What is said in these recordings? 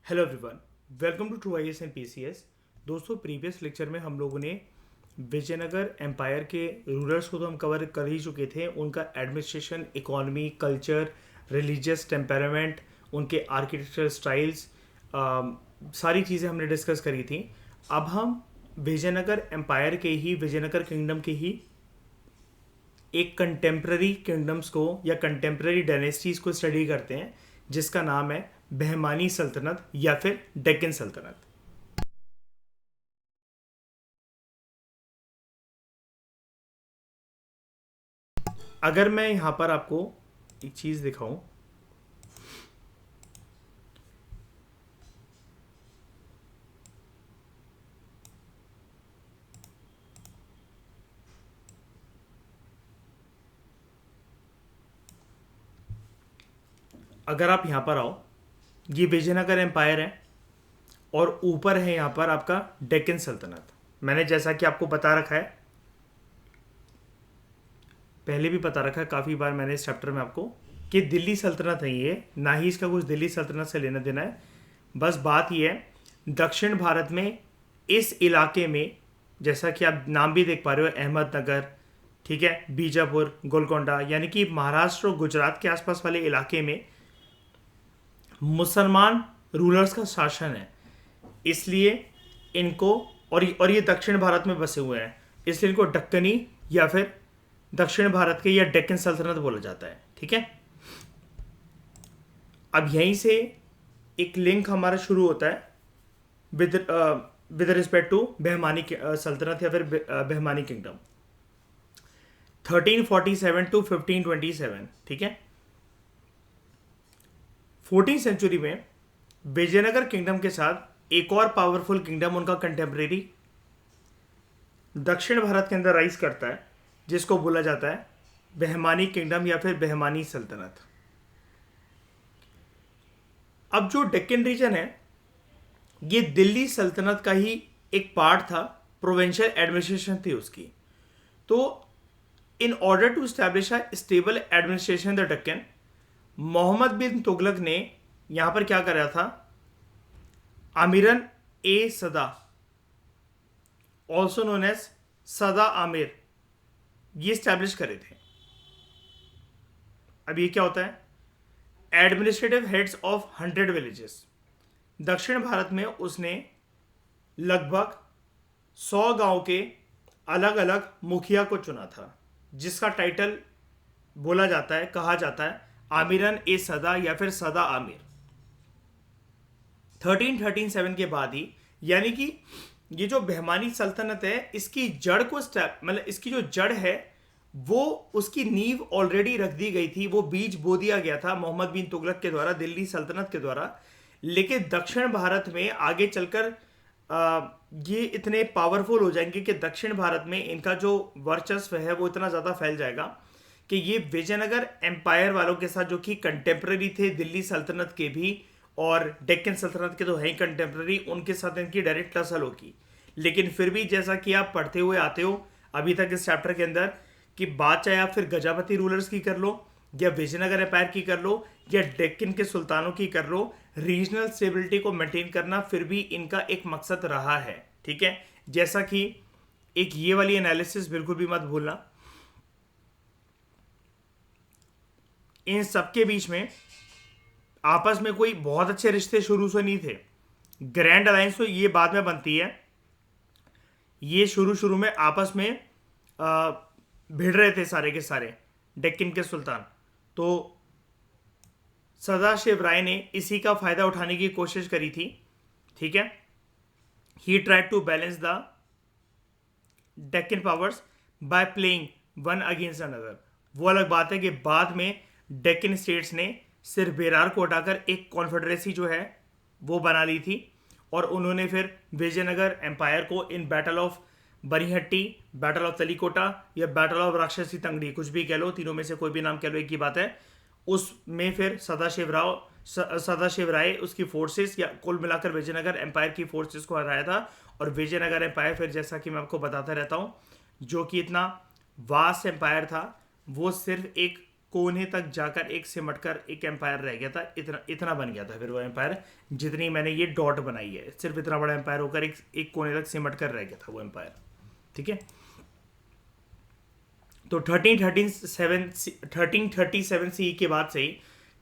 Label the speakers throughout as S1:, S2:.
S1: Hello everyone, welcome to true IAS and PCS. दोस्तों, previous lecture में हम लोगों ने विजयनगर एम्पायर के रूलर्स को तो हम कवर कर ही चुके थे। उनका administration, economy, culture, religious temperament, उनके आर्किटेक्चरल स्टाइल्स, सारी चीज़ें हमने डिस्कस करी थी। अब हम विजयनगर एम्पायर के ही, विजयनगर किंगडम के ही एक कंटेम्प्ररी किंगडम्स को या कंटेम्प्ररी डायनेस्टीज को स्टडी करते हैं, जिसका नाम है बहमानी सल्तनत या फिर डेक्कन सल्तनत। अगर मैं यहाँ पर आपको एक चीज़ दिखाऊं, अगर आप यहाँ पर आओ, ये विजयनगर एम्पायर है और ऊपर है यहाँ पर आपका डेक्कन सल्तनत। मैंने जैसा कि आपको बता रखा है, पहले भी बता रखा है काफ़ी बार मैंने इस चैप्टर में आपको, कि दिल्ली सल्तनत नहीं है, ना ही इसका कुछ दिल्ली सल्तनत से लेना देना है। बस बात यह है, दक्षिण भारत में इस इलाके में, जैसा कि आप नाम भी देख पा रहे हो, अहमदनगर, ठीक है, बीजापुर, गोलकोंडा, यानी कि महाराष्ट्र और गुजरात के आसपास वाले इलाके में मुसलमान रूलर्स का शासन है। इसलिए इनको, और ये दक्षिण भारत में बसे हुए हैं, इसलिए इनको दक्कनी या फिर दक्षिण भारत के या डेक्कन सल्तनत बोला जाता है। ठीक है, अब यहीं से एक लिंक हमारा शुरू होता है विद रिस्पेक्ट टू बहमानी सल्तनत या फिर बहमानी किंगडम, 1347 टू 1527। ठीक है, 14th सेंचुरी में विजयनगर किंगडम के साथ एक और पावरफुल किंगडम उनका कंटेम्प्रेरी दक्षिण भारत के अंदर राइज करता है, जिसको बोला जाता है बहमानी किंगडम या फिर बहमानी सल्तनत। अब जो डेक्कन रीजन है, ये दिल्ली सल्तनत का ही एक पार्ट था, प्रोविंशियल एडमिनिस्ट्रेशन थी उसकी। तो in order to establish a stable administration the Deccan, Mohammad bin Tughlaq ने यहां पर क्या करा था, आमिरन ए सदा, ऑल्सो नोन एज सदा आमिर, ये स्टैब्लिश करे थे। अब ये क्या होता है, एडमिनिस्ट्रेटिव हेड्स ऑफ 100 विलेजेस। दक्षिण भारत में उसने लगभग 100 गांव के अलग अलग मुखिया को चुना था, जिसका टाइटल बोला जाता है, कहा जाता है आमिरन ए सदा या फिर सदा आमिर। 1337 के बाद ही, यानी कि ये जो बहमानी सल्तनत है, इसकी जड़ को मतलब इसकी जो जड़ है वो, उसकी नींव ऑलरेडी रख दी गई थी, वो बीज बो दिया गया था मोहम्मद बिन तुगलक के द्वारा, दिल्ली सल्तनत के द्वारा। लेकिन दक्षिण भारत में आगे चलकर ये इतने पावरफुल हो जाएंगे कि दक्षिण भारत में इनका जो वर्चस्व है वो इतना ज़्यादा फैल जाएगा कि ये विजयनगर एम्पायर वालों के साथ, जो कि कंटेम्प्रेरी थे दिल्ली सल्तनत के भी और डेक्कन सल्तनत के तो है ही कंटेम्प्रेरी, उनके साथ इनकी डायरेक्ट टसल होगी। लेकिन फिर भी जैसा कि आप पढ़ते हुए आते हो अभी तक इस चैप्टर के अंदर, कि बात चाहे आप फिर गजापति रूलर्स की कर लो, या विजयनगर एम्पायर की कर लो, या डेक्कन के सुल्तानों की कर लो, रीजनल स्टेबिलिटी को मेंटेन करना फिर भी इनका एक मकसद रहा है। ठीक है, जैसा कि एक ये वाली एनालिसिस बिल्कुल भी मत भूलना, इन सबके बीच में आपस में कोई बहुत अच्छे रिश्ते शुरू से नहीं थे। ग्रैंड अलायंस तो ये बाद में बनती है, ये शुरू शुरू में आपस में भिड़ रहे थे सारे के सारे डेक्कन के सुल्तान। तो सदाशिव राय ने इसी का फायदा उठाने की कोशिश करी थी। ठीक है, he tried to balance the Deccan powers by playing one against another. वो अलग बात है कि बाद में डेक्कन स्टेट्स ने सिर्फ बेरार को हटाकर एक कॉन्फेडरेसी जो है वो बना ली थी, और उन्होंने फिर विजयनगर एम्पायर को in battle of Banihatti, battle of Talikota या बैटल ऑफ राक्षसी तंगड़ी, कुछ भी कह लो, तीनों में से कोई भी नाम कह लो, एक ही बात है, उसमें फिर सदाशिव राय उसकी फोर्सेस, या कुल मिलाकर विजयनगर एम्पायर की फोर्सेस को हराया था। और विजयनगर एम्पायर फिर, जैसा कि मैं आपको बताता रहता हूँ, जो कि इतना वास्ट एम्पायर था, वो सिर्फ एक कोने तक जाकर एक सिमटकर एक एम्पायर रह गया था, इतना इतना बन गया था फिर वो एम्पायर, जितनी मैंने ये डॉट बनाई है, सिर्फ इतना बड़ा एम्पायर होकर एक कोने तक सिमट कर रह गया था वो एम्पायर। ठीक है, तो 1337 सी के बाद से ही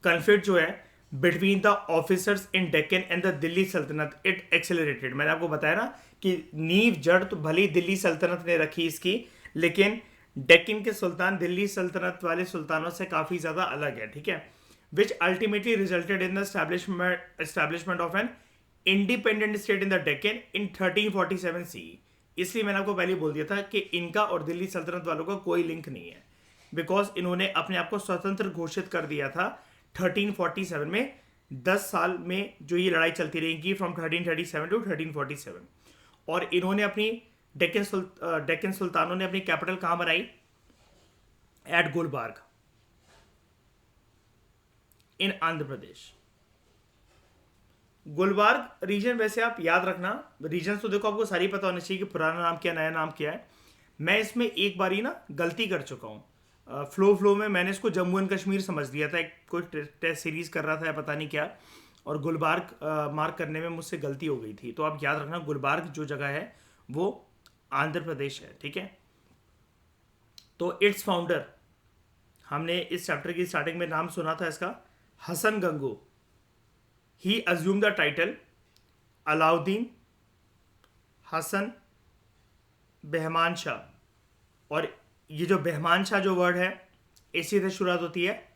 S1: कन्फ्लिक्ट जो है between the officers in Deccan and the Delhi सल्तनत इट एक्सेलरेटेड। मैंने आपको बताया ना कि नींव जड़ तो भले ही दिल्ली सल्तनत ने रखी इसकी, लेकिन डेक्कन के सुल्तान दिल्ली सल्तनत वाले सुल्तानों से काफ़ी ज़्यादा अलग है। ठीक है, which ultimately resulted in the establishment of an independent state in the Deccan in 1347 C. इसलिए मैंने आपको पहले बोल दिया था कि इनका और दिल्ली सल्तनत वालों का कोई लिंक नहीं है, बिकॉज इन्होंने अपने आप को स्वतंत्र घोषित कर दिया था 1347 में। 10 साल में जो ये लड़ाई चलती रहेगी फ्रॉम 1337 टू 1347, और इन्होंने अपनी डेक्कन सुल्तानों ने अपनी कैपिटल कहां बनाई? एट गुलबर्ग इन आंध्र प्रदेश। गुलबर्ग रीजन, वैसे आप याद रखना रीजन तो देखो आपको सारी पता होना चाहिए कि पुराना नाम क्या नया नाम क्या है। मैं इसमें एक बारी ना गलती कर चुका हूँ, फ्लो में मैंने इसको जम्मू एंड कश्मीर समझ लिया था, एक कोई टेस्ट सीरीज कर रहा था या पता नहीं क्या, और गुलबर्ग मार्क करने में मुझसे गलती हो गई थी। तो आप याद रखना गुलबर्ग जो जगह है वो आंध्र प्रदेश है। ठीक है, तो इट्स फाउंडर, हमने इस चैप्टर की स्टार्टिंग में नाम सुना था इसका, Hasan Gangu. He assume the title Alauddin Hasan behman Shah, और ये जो behman शाह जो वर्ड है इसी से शुरुआत होती है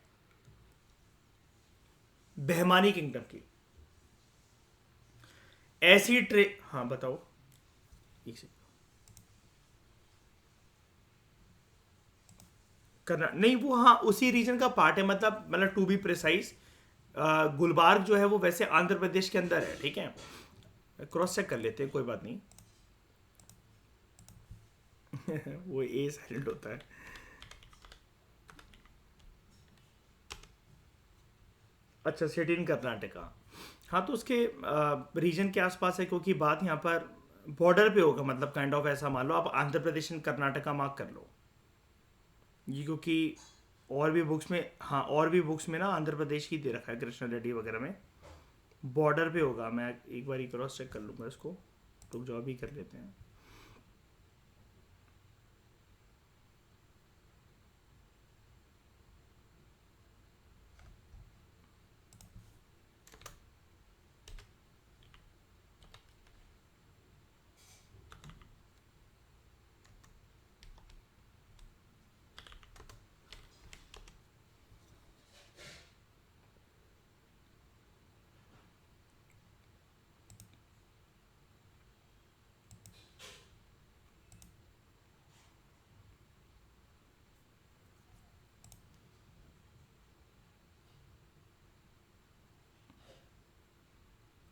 S1: behmani किंगडम की। ऐसी हाँ बताओ, एक सेकंड करना नहीं, वो हाँ उसी रीजन का पार्ट है, मतलब टू बी प्रिसाइज गुलबर्ग जो है वो वैसे आंध्र प्रदेश के अंदर है। ठीक है, क्रॉस चेक कर लेते हैं, कोई बात नहीं। वो ए साइलेंट होता है। अच्छा, सिटी इन कर्नाटका, हाँ तो उसके रीजन के आसपास है, क्योंकि बात यहाँ पर बॉर्डर पे होगा, मतलब काइंड ऑफ ऐसा मान लो आप आंध्र प्रदेश एंड कर्नाटका मार्क कर लो ये, क्योंकि और भी बुक्स में, हाँ और भी बुक्स में ना आंध्र प्रदेश ही दे रखा है, कृष्णा रेड्डी वगैरह में बॉर्डर पे होगा। मैं एक बार क्रॉस चेक कर लूँगा इसको, तो जो भी कर लेते हैं।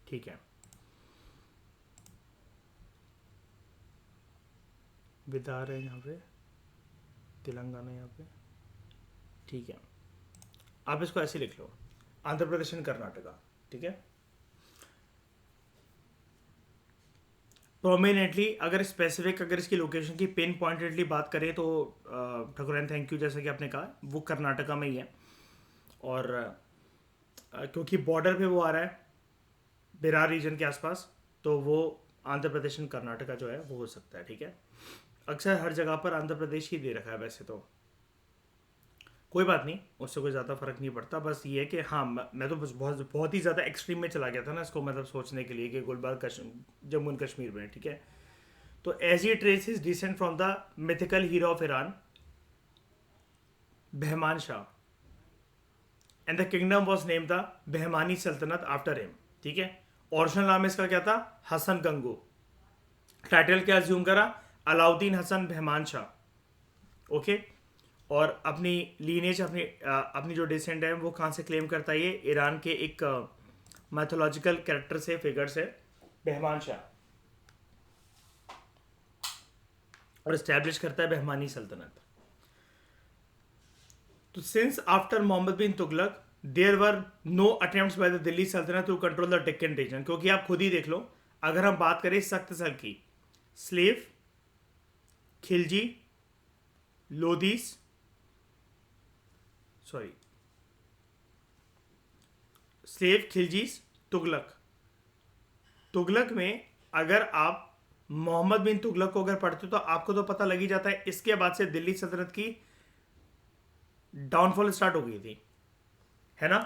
S1: ठीक है, बिदार है यहाँ पे, तेलंगाना यहाँ पे। ठीक है, आप इसको ऐसे लिख लो, आंध्र प्रदेश एंड कर्नाटका। ठीक है, प्रोमिनेंटली अगर स्पेसिफिक अगर इसकी लोकेशन की पिन पॉइंटेडली बात करें तो ठकुरन थैंक यू, जैसा कि आपने कहा वो कर्नाटका में ही है, और क्योंकि बॉर्डर पे वो आ रहा है बिरार रीजन के आसपास, तो वो आंध्र प्रदेश एंड कर्नाटका जो है वो हो सकता है। ठीक है, अक्सर हर जगह पर आंध्र प्रदेश ही दे रखा है, वैसे तो कोई बात नहीं, उससे कोई ज़्यादा फर्क नहीं पड़ता। बस ये है कि हाँ मैं तो बस बहुत ही ज़्यादा एक्सट्रीम में चला गया था ना इसको, मतलब सोचने के लिए कि गुलबर्ग जम्मू एंड कश्मीर में। ठीक है, तो as he traces his descent from the mythical hero of Iran behman Shah, and the kingdom was name the behmani Saltanat after him. ठीक है, ओरिजिनल नाम इसका क्या था? हसन गंगू। टाइटल क्या अज्यूम करा? अलाउद्दीन हसन behman शाह। ओके, और अपनी लीनेज अपनी जो डिसेंट है वो कहाँ से क्लेम करता है? ये ईरान के एक मैथोलॉजिकल कैरेक्टर से, फिगर से, behman शाह, और इस्टेब्लिश करता है behmani सल्तनत। तो since after Mohammad bin Tughlaq there were no attempts by the Delhi सल्तनत to control the Deccan region, क्योंकि आप खुद ही देख लो, अगर हम बात करें सख्त सल की, slave, Khilji, Lodhis, sorry, slave Khiljis Tughlaq. Tughlaq में अगर आप मोहम्मद बिन तुगलक को अगर पढ़ते हो तो आपको तो पता लग ही जाता है, इसके बाद से दिल्ली सल्तनत की डाउनफॉल स्टार्ट हो गई थी, है ना।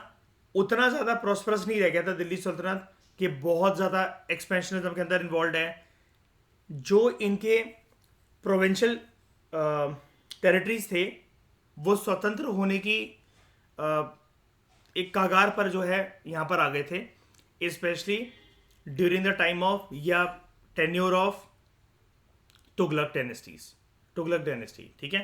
S1: उतना ज्यादा प्रॉस्परस नहीं रह गया था दिल्ली सल्तनत, कि बहुत ज्यादा एक्सपेंशनिज्म के अंदर इन्वॉल्व है। जो इनके प्रोविंशियल टेरिटरीज थे वो स्वतंत्र होने की एक कगार पर जो है यहाँ पर आ गए थे, specially during the time of या टेन्योर ऑफ तुगलक डायनेस्टी, ठीक है।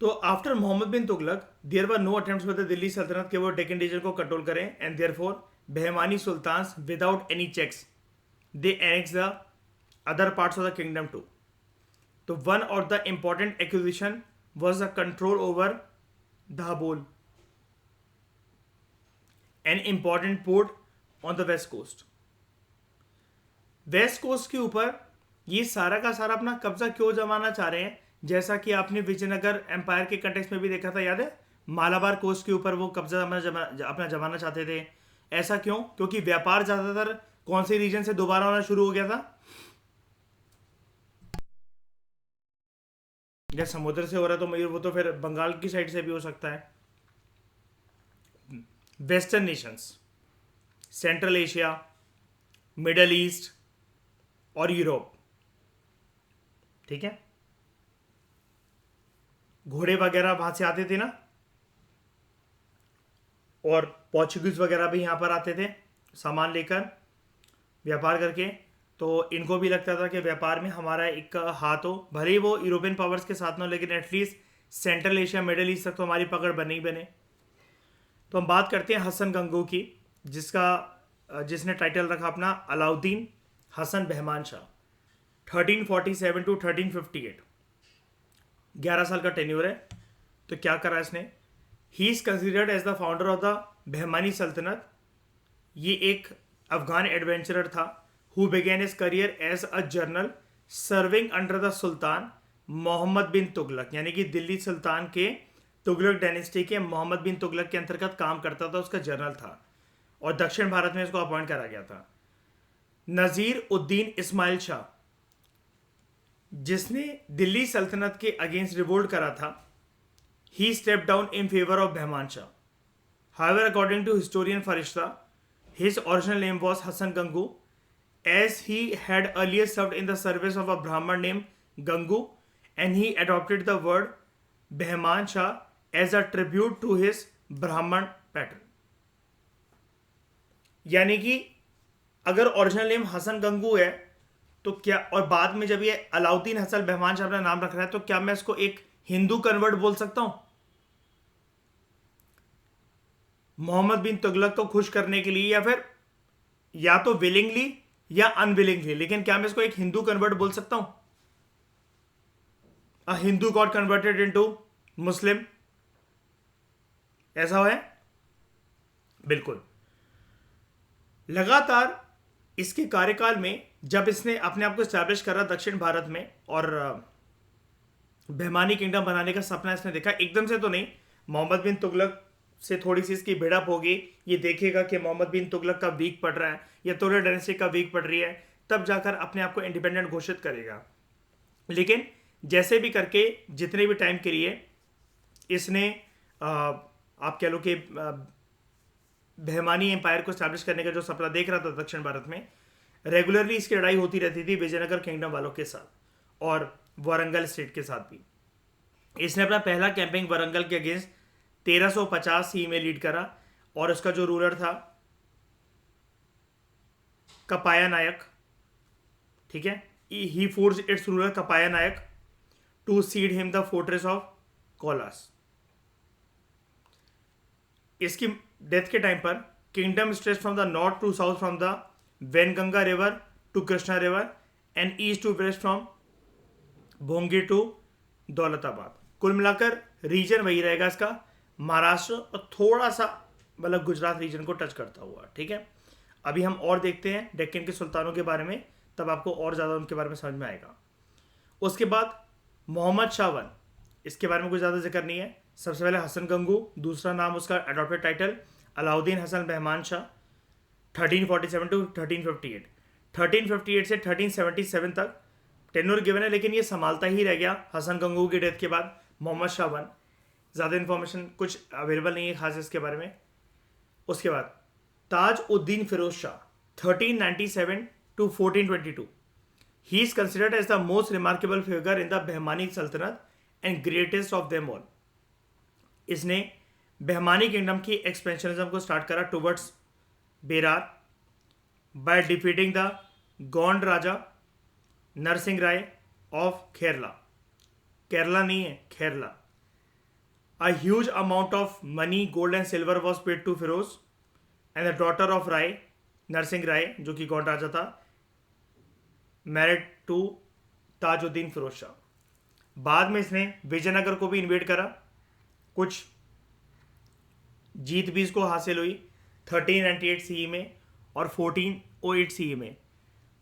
S1: तो after Mohammad bin Tughlaq there were no attempts by the Delhi सल्तनत के वो डेक्कन रीजन को कंट्रोल करें, and therefore Bahmani sultans without any checks they annex the other parts of the kingdom too. तो one of the important acquisition was the control over Dhabol, an important port on the west coast. West coast के ऊपर ये सारा का सारा अपना कब्जा क्यों जमाना चाह रहे हैं? जैसा कि आपने विजयनगर एम्पायर के कंटेक्स्ट में भी देखा था, याद है, मालाबार कोस्ट के ऊपर वो कब्जा अपना जमाना चाहते थे। ऐसा क्यों? क्योंकि व्यापार ज्यादातर कौन से रीजन से दोबारा होना शुरू हो गया था? या समुद्र से हो रहा तो मयूर, वो तो फिर बंगाल की साइड से भी हो सकता है। Western Nations, central Asia, middle east और यूरोप, ठीक है। घोड़े वगैरह वहां से आते थे ना, और पोर्चुगीज वगैरह भी यहां पर आते थे सामान लेकर, व्यापार करके। तो इनको भी लगता था कि व्यापार में हमारा एक हाथ हो, भले ही वो यूरोपियन पावर्स के साथ ना हो, लेकिन at least central Asia middle east तक तो हमारी पकड़ बने ही बने। तो हम बात करते हैं हसन गंगू की, जिसने टाइटल रखा अपना अलाउद्दीन हसन बहमान शाह, 1347 टू 1358, 11 साल का टेन्योर है। तो क्या करा इसने? He is considered as the founder of the Bahmani Saltanat. ये एक अफगान एडवेंचरर था who began his career as a general serving under the सुल्तान मोहम्मद बिन तुगलक, यानी कि दिल्ली सुल्तान के तुगलक डायनेस्टी के मोहम्मद बिन तुगलक के अंतर्गत काम करता था, उसका जनरल था, और दक्षिण भारत में इसको अपॉइंट करा गया था। नजीर उद्दीन इस्माइल शाह, जिसने दिल्ली सल्तनत के अगेंस्ट रिवोल्ट करा था, he step down in favour of Bahman Shah. However according to historian Firishta, his original name was Hasan Gangu, as he had earlier served in the service of a Brahman named Gangu, and he adopted the word Behman Shah as a tribute to his Brahman patron. यानी कि अगर original name Hasan Gangu है तो क्या, और बाद में जब ये अलाउद्दीन हसन बहमान शाह अपना नाम रख रहा है, तो क्या मैं इसको एक हिंदू कन्वर्ट बोल सकता हूं? मोहम्मद बिन तुगलक को खुश करने के लिए, या फिर या तो विलिंगली या अनविलिंगली, लेकिन क्या मैं इसको एक हिंदू कन्वर्ट बोल सकता हूं? अ हिंदू गॉट कन्वर्टेड इनटू मुस्लिम, ऐसा है? बिल्कुल। लगातार इसके कार्यकाल में जब इसने अपने आप को स्टैब्लिश करा दक्षिण भारत में और बहमानी किंगडम बनाने का सपना इसने देखा, एकदम से तो नहीं, मोहम्मद बिन तुगलक से थोड़ी सी इसकी भिड़प होगी, ये देखेगा कि मोहम्मद बिन तुगलक का वीक पड़ रहा है या तुगलक डायनेस्टी का वीक पड़ रही है, तब जाकर अपने आप को इंडिपेंडेंट घोषित करेगा। लेकिन जैसे भी करके जितने भी टाइम के लिए इसने आप कह लो कि बहमानी एम्पायर को स्टैब्लिश करने का जो सपना देख रहा था दक्षिण भारत में, रेगुलरली इसकी लड़ाई होती रहती थी विजयनगर किंगडम वालों के साथ और वारंगल स्टेट के साथ भी। इसने अपना पहला कैंपेन वारंगल के अगेंस्ट 1350 ही में लीड करा, और उसका जो रूलर था कपाया नायक, ठीक है, he forced its ruler Kapaya Nayak to cede him the fortress of Kaulas. इसकी डेथ के टाइम पर kingdom stretch from the north to south, from the Wainganga river to Krishna river, and east to west from भोंगी टू दौलताबाद। कुल मिलाकर reason वही रहेगा इसका, महाराष्ट्र और थोड़ा सा मतलब गुजरात रीजन को टच करता हुआ, ठीक है। अभी हम और देखते हैं डेक्कन के सुल्तानों के बारे में, तब आपको और ज़्यादा उनके बारे में समझ में आएगा। उसके बाद मोहम्मद शाह वन, इसके बारे में कुछ ज़्यादा जिक्र नहीं है। सबसे पहले हसन गंगू, दूसरा नाम उसका adopted title Alauddin Hasan Bahman Shah, 1347 to 1358। 1358 से 1377 तक टेन्योर गिवन है, लेकिन ये संभालता ही रह गया हसन गंगू की डेथ के बाद। मोहम्मद शाह वन, ज़्यादा इन्फॉर्मेशन कुछ अवेलेबल नहीं है खास इसके बारे में। उसके बाद Taj uddin Firoz Shah, 1397 to 1422। He is considered as the most remarkable figure in the Bahmani सल्तनत and greatest of them all. इसने बहमानी किंगडम की एक्सपेंशनिज्म को स्टार्ट करा towards Berar by defeating the Gond raja Narsingh Rai of Kherla. Kerala नहीं है, खेरला। A huge amount of money, gold and silver was paid to Firoz and the daughter of Rai, Narasimha राय, जो कि गौंड राजा था, मैरिड टू ताजुद्दीन फिरोज शाह। बाद में इसने विजयनगर को भी इन्वेड करा, कुछ जीत भी इसको हासिल हुई 1398 सीई में और 1408 सीई में,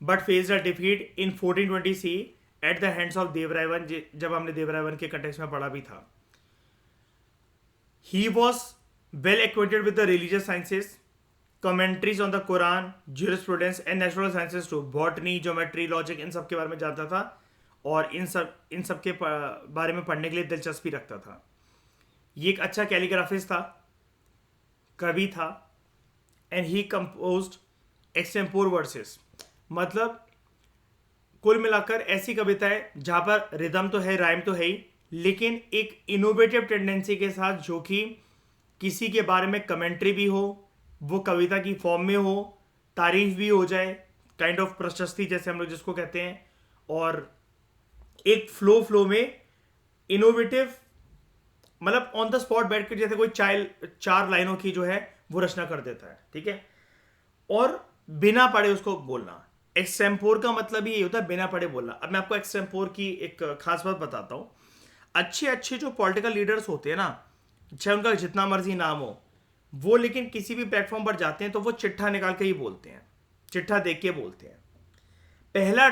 S1: but faced a defeat in 1420 CE at the hands of Devaraya one, जब हमने देवरायवन के कंटेक्स्ट में पढ़ा भी था। He was well acquainted with the religious sciences, commentaries on the Quran, jurisprudence and natural sciences too. Botany, geometry, logic, इन सब के बारे में जानता था और इन सब के बारे में पढ़ने के लिए दिलचस्पी रखता था। ये एक अच्छा कैलीग्राफिस्ट था, कवि था, and he composed extempore versus. मतलब कुल मिलाकर ऐसी कविताएं जहाँ पर रिदम तो है, राइम तो है ही, लेकिन एक इनोवेटिव टेंडेंसी के साथ, जो कि किसी के बारे में कमेंट्री भी हो, वो कविता की फॉर्म में हो, तारीफ भी हो जाए, काइंड ऑफ प्रशस्ति जैसे हम लोग जिसको कहते हैं, और एक फ्लो में इनोवेटिव, मतलब ऑन द स्पॉट बैठ कर जैसे कोई चार लाइनों की जो है वो रचना कर देता है, ठीक है, और बिना पढ़े उसको बोलना। एक्सटेम्पोर का मतलब ही ये होता है बिना पढ़े बोलना। अब मैं आपको एक्सटेम्पोर की एक खास बात बताता हूँ। अच्छे जो पॉलिटिकल लीडर्स होते हैं ना, चाहे उनका जितना मर्जी नाम हो, वो लेकिन किसी भी प्लेटफॉर्म पर जाते हैं तो वो चिट्ठा निकाल के ही बोलते हैं, चिट्ठा देख के बोलते हैं। पहला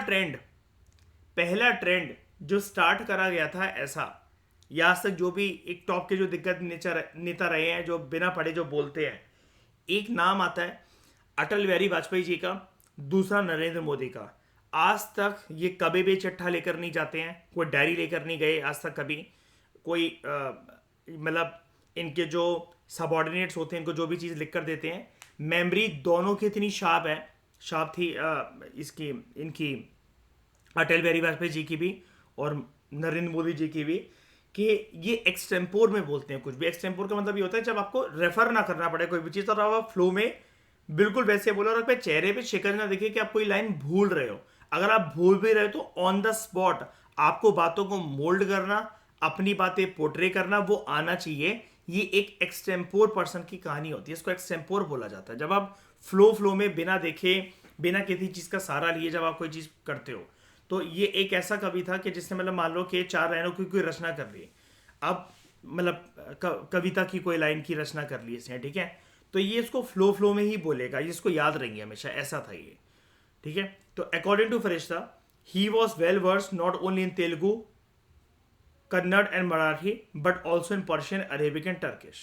S1: ट्रेंड जो स्टार्ट करा गया था ऐसा, या आज तक जो भी एक टॉप के जो दिग्गज नेता रहे हैं जो बिना पढ़े जो बोलते हैं, एक नाम आता है अटल बिहारी वाजपेयी जी का, दूसरा नरेंद्र मोदी का। आज तक ये कभी भी चिट्ठा लेकर नहीं जाते हैं, कोई डायरी लेकर नहीं गए आज तक कभी, कोई मतलब इनके जो सबऑर्डिनेट्स होते हैं इनको जो भी चीज़ लिख कर देते हैं। मेमोरी दोनों की इतनी शार्प थी इसकी, इनकी अटल बिहारी वाजपेयी जी की भी और नरेंद्र मोदी जी की भी, कि ये एक्सटेम्पोर में बोलते हैं कुछ भी। एक्सटेम्पोर का मतलब ये होता है जब आपको रेफर ना करना पड़े कोई भी चीज़, और आप फ्लो में बिल्कुल वैसे बोलो, और अपने चेहरे पे शिकन ना दिखे कि आप कोई लाइन भूल रहे हो। अगर आप भूल भी रहे हो तो ऑन द स्पॉट आपको बातों को मोल्ड करना, अपनी बातें पोर्ट्रे करना, वो आना चाहिए। ये एक एक्सटेम्पोर पर्सन की कहानी होती है, इसको एक्सटेम्पोर बोला जाता है। जब आप फ्लो में बिना देखे, बिना किसी चीज़ का सहारा लिए जब आप कोई चीज़ करते हो, तो ये एक ऐसा कवि था कि जिसने मतलब मान लो कि 4 लाइनों की कोई रचना कर ली, अब मतलब कविता की कोई लाइन की रचना कर ली इसने, ठीक है, तो ये इसको फ्लो में ही बोलेगा, ये इसको याद रहेंगे हमेशा, ऐसा था ये, ठीक है। तो according to Firishta, he was well versed not only in Telugu, Kannada and Marathi, but also in Persian, Arabic and Turkish,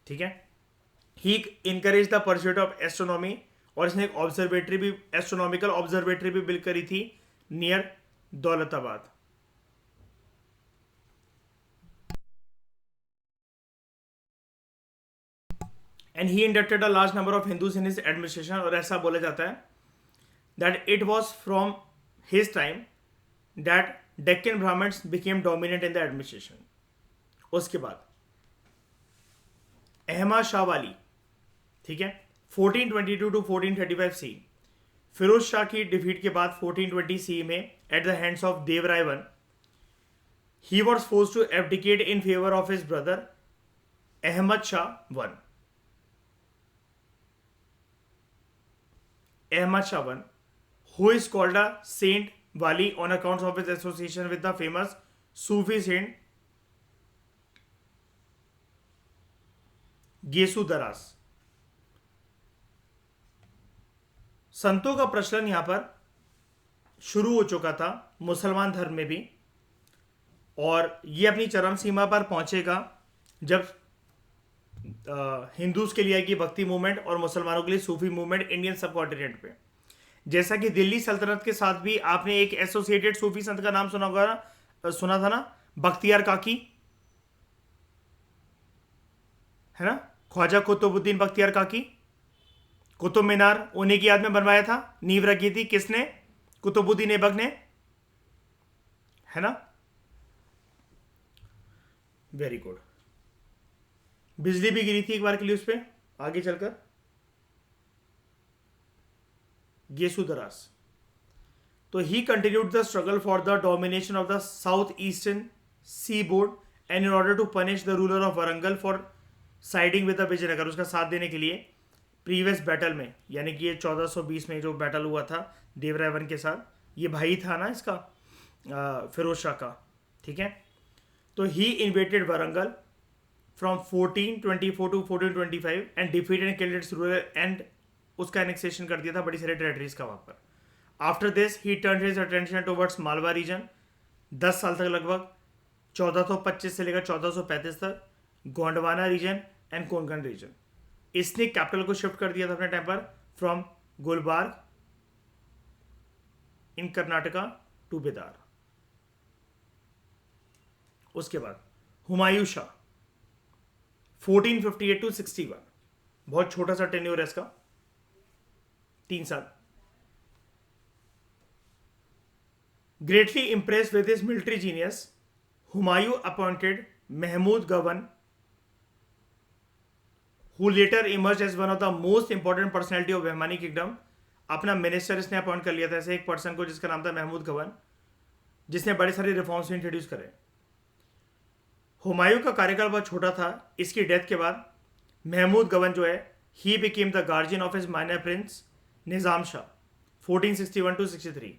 S1: ठीक है। He encourage the pursuit of astronomy, और इसने एक ऑब्जर्वेटरी भी, एस्ट्रोनॉमिकल ऑब्जर्वेटरी भी बिल्ड करी थी near Daulatabad. And he inducted a large number of Hindus in his administration, और ऐसा बोला जाता है that it was from his time that Deccan Brahmins became dominant in the administration. उसके बाद अहमद शाह वाली, ठीक है, 1422 टू 1435 सी। फिरोज शाह की डिफीट के बाद 1420 सी में at the hands of Devaraya one, he was forced to abdicate in favour of his brother Ahmad Shah one. Ahmad Shah I, who is called a Saint Wali on account of his association with the famous Sufi saint गेसु दरास। संतों का प्रचलन यहां पर शुरू हो चुका था मुसलमान धर्म में भी, और ये अपनी चरम सीमा पर पहुंचेगा जब हिंदूज के लिए आएगी भक्ति मूवमेंट और मुसलमानों के लिए सूफी मूवमेंट इंडियन सब कॉन्टिनेंट पे। जैसा कि दिल्ली सल्तनत के साथ भी आपने एक एसोसिएटेड सूफी संत का नाम सुना होगा, सुना था ना, बख्तियार काकी, है ना, ख्वाजा कुतुबुद्दीन बख्तियार काकी। कुतुब मीनार उन्हीं की याद में बनवाया था, नींव रखी थी किसने? कुतुबुद्दीन ऐबक ने, है ना। Very good. बिजली भी गिरी थी एक बार के लिए उस पर आगे चलकर, गेसुदरास। तो he continued the struggle for the domination of the south eastern seaboard and in order to punish the ruler of Warangal for siding with the Vijayanagar, उसका साथ देने के लिए प्रीवियस बैटल में, यानी कि ये 1420 में जो बैटल हुआ था देवराय वन के साथ, ये भाई था ना इसका फिरोज शाह का, ठीक है। तो he invaded Warangal from 1424 to 1425 and defeated and killed its ruler and उसका एनेक्सेशन कर दिया था बड़ी सारी टेरिटरीज का वहां पर। After this he turn his attention towards Malwa region, 10 साल तक लगभग 1425 से लेकर 1435 तक, Gondwana region and Konkan region. इसने कैपिटल को शिफ्ट कर दिया था अपने टाइम पर from Gulbarga in Karnataka to Bidar. उसके बाद हुमायूं शाह 1458 टू 61, बहुत छोटा सा टेन्योर है इसका, 3 साल। Greatly impressed with his military genius, Humayun appointed Mahmud Gawan, who later emerged as one of the most important personality of Bahmani kingdom. अपना मिनिस्टर इसने अपॉइंट कर लिया था ऐसे एक पर्सन को जिसका नाम था महमूद गवन, जिसने बड़े सारे रिफॉर्म्स इंट्रोड्यूस करे। हुमायूं का कार्यकाल बहुत छोटा था। इसकी डेथ के बाद महमूद गवन जो है, he became the guardian of his minor prince Nizam Shah 1461 to 63।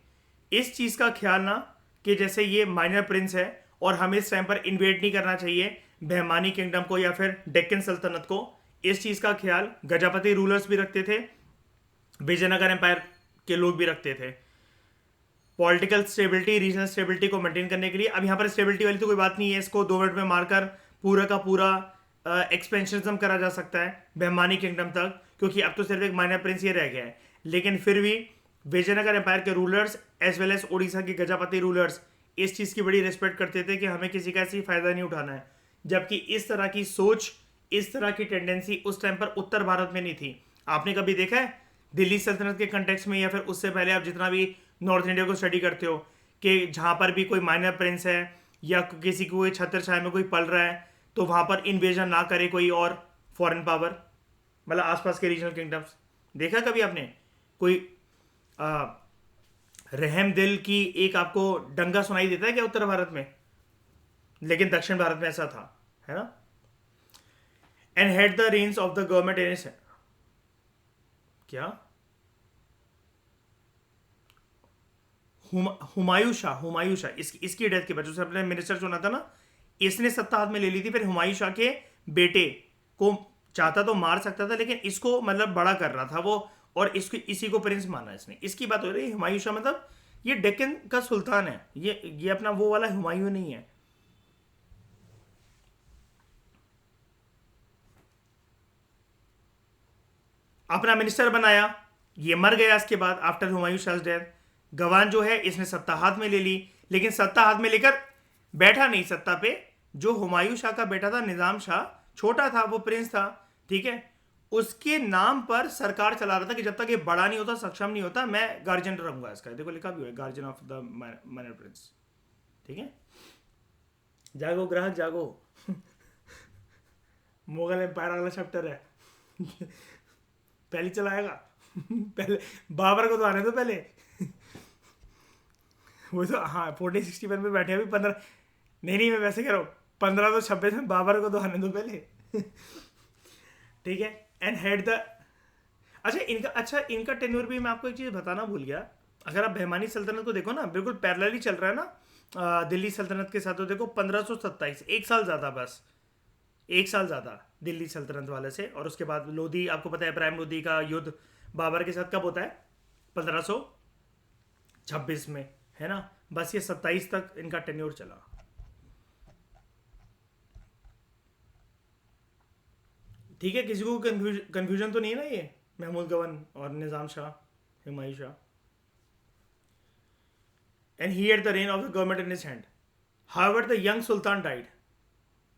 S1: इस चीज का ख्याल ना कि जैसे ये माइनर प्रिंस है और हमें इस टाइम पर इन्वेट नहीं करना चाहिए बहमानी किंगडम को या फिर डेक्कन सल्तनत को, इस चीज का ख्याल गजापति रूलर्स भी रखते थे, विजयनगर एम्पायर के लोग भी रखते थे। पॉलिटिकल स्टेबिलिटी, रीजनल स्टेबिलिटी को मेंटेन करने के लिए। अब यहाँ पर स्टेबिलिटी वाली तो कोई बात नहीं है, इसको 2 मिनट में मारकर पूरा का पूरा एक्सपेंशनिज्म करा जा सकता है बहमानी किंगडम तक, क्योंकि अब तो सिर्फ एक माइनर प्रिंस ये रह गया है। लेकिन फिर भी विजयनगर एम्पायर के rulers as well as Orissa के गजापति रूलर्स इस चीज़ की बड़ी रिस्पेक्ट करते थे कि हमें किसी का ऐसी फायदा नहीं उठाना है। जबकि इस तरह की सोच, इस तरह की टेंडेंसी उस टाइम पर उत्तर भारत में नहीं थी। आपने कभी देखा है दिल्ली सल्तनत के कंटेक्स्ट में या फिर उससे पहले आप जितना भी नॉर्थ इंडिया को स्टडी करते हो कि जहाँ पर भी कोई माइनर प्रिंस है या किसी को कोई छत्र छाया में कोई पल रहा है तो वहाँ पर इन्वेजन ना करे कोई और फॉरेन पावर, मतलब आसपास के रीजनल किंगडम्स। देखा कभी आपने कोई रहम दिल की एक आपको डंगा सुनाई देता है क्या उत्तर भारत में? लेकिन दक्षिण भारत में ऐसा था, है ना। And head the Reigns of the government in क्या हुमायूं शाह इसकी डेथ के बाद जो अपने मिनिस्टर चुना था ना, इसने सत्ता हाथ में ले ली थी। फिर हुमायूं शाह के बेटे को चाहता तो मार सकता था, लेकिन इसको मतलब बड़ा कर रहा था वो, और इसको इसी को प्रिंस माना इसने। इसकी बात हो रही है। हुमायूं शाह मतलब ये डेक्कन का सुल्तान है, ये अपना वो वाला हुमायूं नहीं है। अपना मिनिस्टर बनाया, ये मर गया इसके बाद आफ्टर हुमायूं शाह डेथ। गवान जो है इसने सत्ता हाथ में ले ली, लेकिन सत्ता हाथ में लेकर बैठा नहीं सत्ता पे। जो हुमायूं शाह का बेटा था निजाम शाह, छोटा था वो, प्रिंस था, ठीक है, उसके नाम पर सरकार चला रहा था कि जब तक ये बड़ा नहीं होता, सक्षम नहीं होता, मैं गार्जियन रहूंगा इसका। देखो लिखा भी हुआ है, guardian of the minor Prince, ठीक है। जागो ग्राहक जागो। मुगल एम्पायर वाला चैप्टर है। पहले चलाएगा। पहले बाबर को तो आने दो पहले। वो तो हाँ 1461 में बैठे अभी 15 नहीं मैं वैसे कह रहा हूँ 1526 में बाबर को तो आने दो पहले। ठीक है। एंड हेड द इनका टेन्योर भी मैं आपको एक चीज़ बताना भूल गया। अगर आप बहमानी सल्तनत को देखो ना, बिल्कुल पैरेलल ही चल रहा है ना दिल्ली सल्तनत के साथ। तो देखो 1527, 1 साल ज़्यादा, बस 1 साल ज़्यादा दिल्ली सल्तनत वाले से। और उसके बाद लोधी, आपको पता है इब्राहिम लोधी का युद्ध बाबर के साथ कब होता है? 1526 में, है ना। बस ये 27 तक इनका टेन्योर चला। ठीक है, किसी को कंफ्यूजन तो नहीं है ना ये महमूद गवन और निज़ाम Shah, Humayun Shah. And he had the reign of the government in his hand. However, the young sultan died.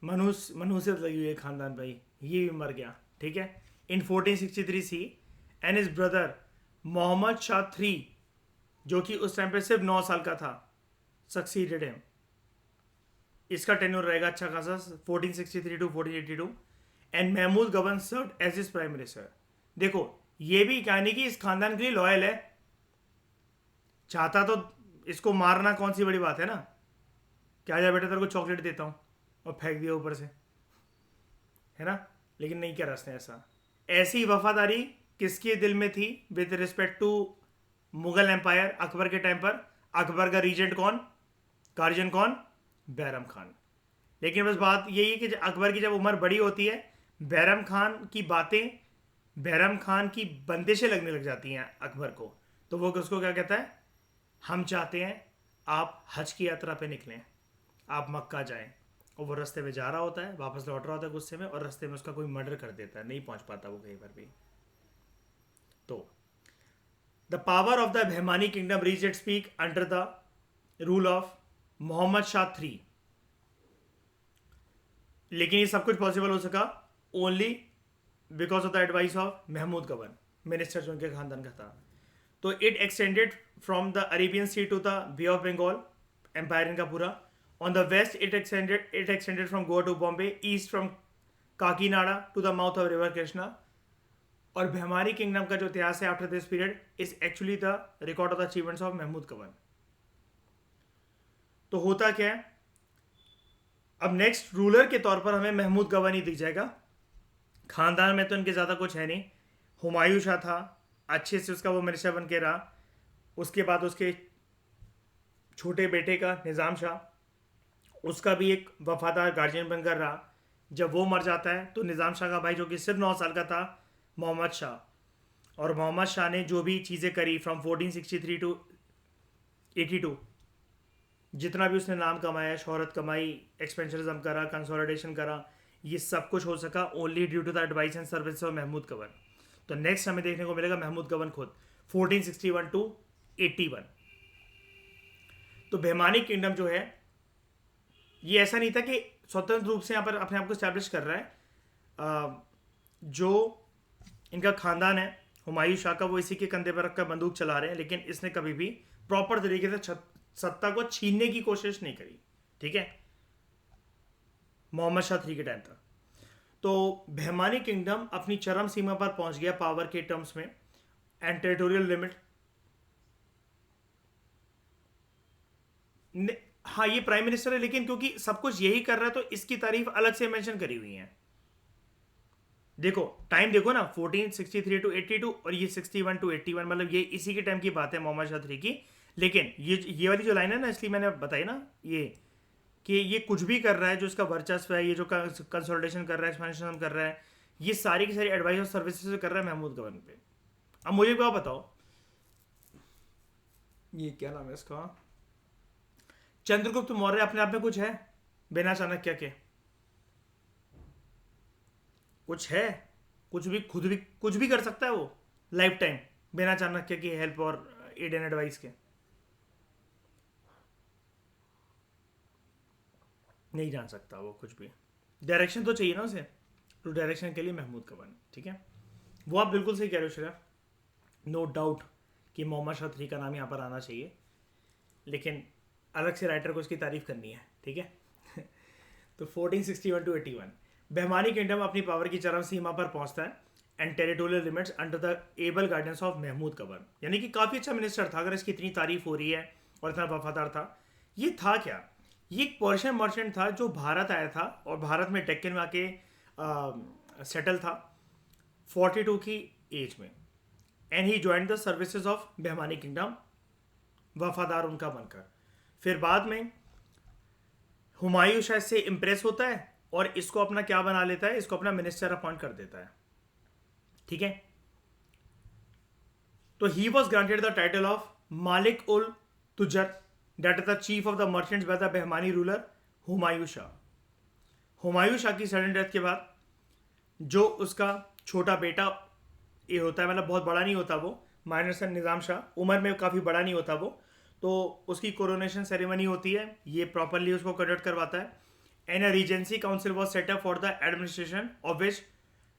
S1: मनहूसियत लगी हुई है खानदान भाई, ये भी मर गया. ठीक है, in 1463 C. And his brother Mohammad Shah three, जो कि उस टाइम पे सिर्फ 9 साल का था, सक्सीडेड हिम. इसका टेन्योर रहेगा अच्छा खासा 1463 to 1482. And Mahmud Gawan served as his prime minister. देखो ये भी कहानी कि इस खानदान के लिए लॉयल है, चाहता तो इसको मारना कौन सी बड़ी बात है ना, क्या जा बेटा तेरे को चॉकलेट देता हूँ और फेंक दिया ऊपर से, है ना. लेकिन नहीं किया उसने ऐसा. ऐसी वफादारी किसके दिल में थी with respect to Mughal empire Akbar के टाइम पर. अकबर का रीजेंट कौन, गार्जियन कौन, बैरम खान. लेकिन बस बात यही है कि अकबर की जब उम्र बड़ी होती है, बैरम खान की बातें, बैरम खान की बंदिशें लगने लग जाती हैं अकबर को. तो वो उसको क्या कहता है, हम चाहते हैं आप हज की यात्रा पे निकलें, आप मक्का जाएं. और वो रास्ते में जा रहा होता है, वापस लौट रहा होता है गुस्से में, और रास्ते में उसका कोई मर्डर कर देता है, नहीं पहुंच पाता वो कहीं पर भी. तो the power of the Bahmani kingdom reach its peak under the rule of Mohammad Shah three. लेकिन ये सब कुछ पॉसिबल हो सका only because of the advice of Mahmud Gawan, minister जो उनके खानदान का था. तो it extended from the Arabian sea to the bay of Bengal, empire इनका पूरा. On the west it extended from Goa to Bombay, east from Kakinada to the mouth of river Krishna. और Bahmani kingdom का जो इतिहास है after this period is actually the record of the achievements of Mahmud Gawan. तो होता क्या है, अब नेक्स्ट रूलर के तौर पर हमें महमूद गवन ही दिख जाएगा. खानदान में तो इनके ज़्यादा कुछ है नहीं. हुमायूं शाह था, अच्छे से उसका वो मिनिस्टर बन के रहा. उसके बाद उसके छोटे बेटे का निज़ाम शाह, उसका भी एक वफादार गार्जियन बनकर रहा. जब वो मर जाता है तो निज़ाम शाह का भाई जो कि सिर्फ 9 साल का था, मोहम्मद शाह, और मोहम्मद शाह ने जो भी चीज़ें करी फ्रॉम 1463 टू 82, जितना भी उसने नाम कमाया, शोहरत कमाई, एक्सपेंशनिज्म करा, कंसोलिडेशन करा, ये सब कुछ हो सका only due to the advice and service of Mahmud Gawan. तो नेक्स्ट हमें देखने को मिलेगा महमूद गवन खुद 1461 टू 81. तो बहमानी किंगडम जो है ये ऐसा नहीं था कि स्वतंत्र रूप से यहाँ पर अपने आप को स्टैब्लिश कर रहा है. जो इनका खानदान है हुमायूं शाह का, वो इसी के कंधे पर रखकर बंदूक चला रहे हैं, लेकिन इसने कभी भी प्रॉपर तरीके से सत्ता को छीनने की कोशिश नहीं करी. ठीक है, मोहम्मद शाह थ्री के टाइम तक. तो बहमानी किंगडम अपनी चरम सीमा पर पहुंच गया पावर के टर्म्स में. एंड टेरिटोरियल लिमिट, हाँ ये प्राइम मिनिस्टर है, लेकिन क्योंकि सब कुछ यही कर रहा है तो इसकी तारीफ अलग से मेंशन करी हुई है. देखो टाइम देखो ना, 1463 टू 82 और ये 61 टू 81, मतलब ये इसी के टाइम की बात है मोहम्मद शाह थ्री की. लेकिन ये वाली जो लाइन है ना, इसलिए मैंने बताई ना ये कि ये कुछ भी कर रहा है, जो इसका वर्चस्व है, ये जो कंसोलिडेशन कर रहा है, एक्सपेंशन कर रहा है, ये सारी की सारी एडवाइस और सर्विसेज कर रहा है महमूद गवन पे. अब मुझे क्या बताओ, ये क्या नाम है इसका, चंद्रगुप्त मौर्य अपने आप में कुछ है बिना चाणक्य के? कुछ है? कुछ भी खुद भी कुछ भी कर सकता है वो लाइफ टाइम बिना चाणक्य की हेल्प और एड एंड एडवाइस के? नहीं जान सकता वो कुछ भी. डायरेक्शन तो चाहिए ना उसे, तो डायरेक्शन के लिए महमूद गवन. ठीक है, वो आप बिल्कुल सही कह रहे हो श्रेया, नो डाउट कि मोहम्मद शाह थ्री का नाम यहाँ पर आना चाहिए, लेकिन अलग से राइटर को उसकी तारीफ करनी है. ठीक है. तो 1461 टू 81 बहमानी किंगडम अपनी पावर की चरम सीमा पर पहुंचता है and territorial limits under the able guidance of Mahmud Gawan. यानी कि काफ़ी अच्छा मिनिस्टर था, अगर इसकी इतनी तारीफ हो रही है और इतना वफादार था. ये था क्या, ये एक पर्शियन मर्चेंट था जो भारत आया था और भारत में डेक्कन में आके सेटल था 42 की एज में. And he join the services of Bahmani kingdom, वफादार उनका बनकर. फिर बाद में हुमायूं शाह से इम्प्रेस होता है और इसको अपना क्या बना लेता है, इसको अपना मिनिस्टर अपॉइंट कर देता है. ठीक है, तो he was granted the title of Malik ul Tujjar, that is the chief of the merchants by the Bahmani ruler Humayun Shah. Humayun Shah की सडन डेथ के बाद जो उसका छोटा बेटा ये होता है, मतलब बहुत बड़ा नहीं होता वो, माइनर सन निज़ाम शाह, उम्र में काफ़ी बड़ा नहीं होता वो, तो उसकी कोरोनेशन सेरेमनी होती है, ये प्रॉपरली उसको कंडक्ट करवाता है. And a regency council was set up for the administration of which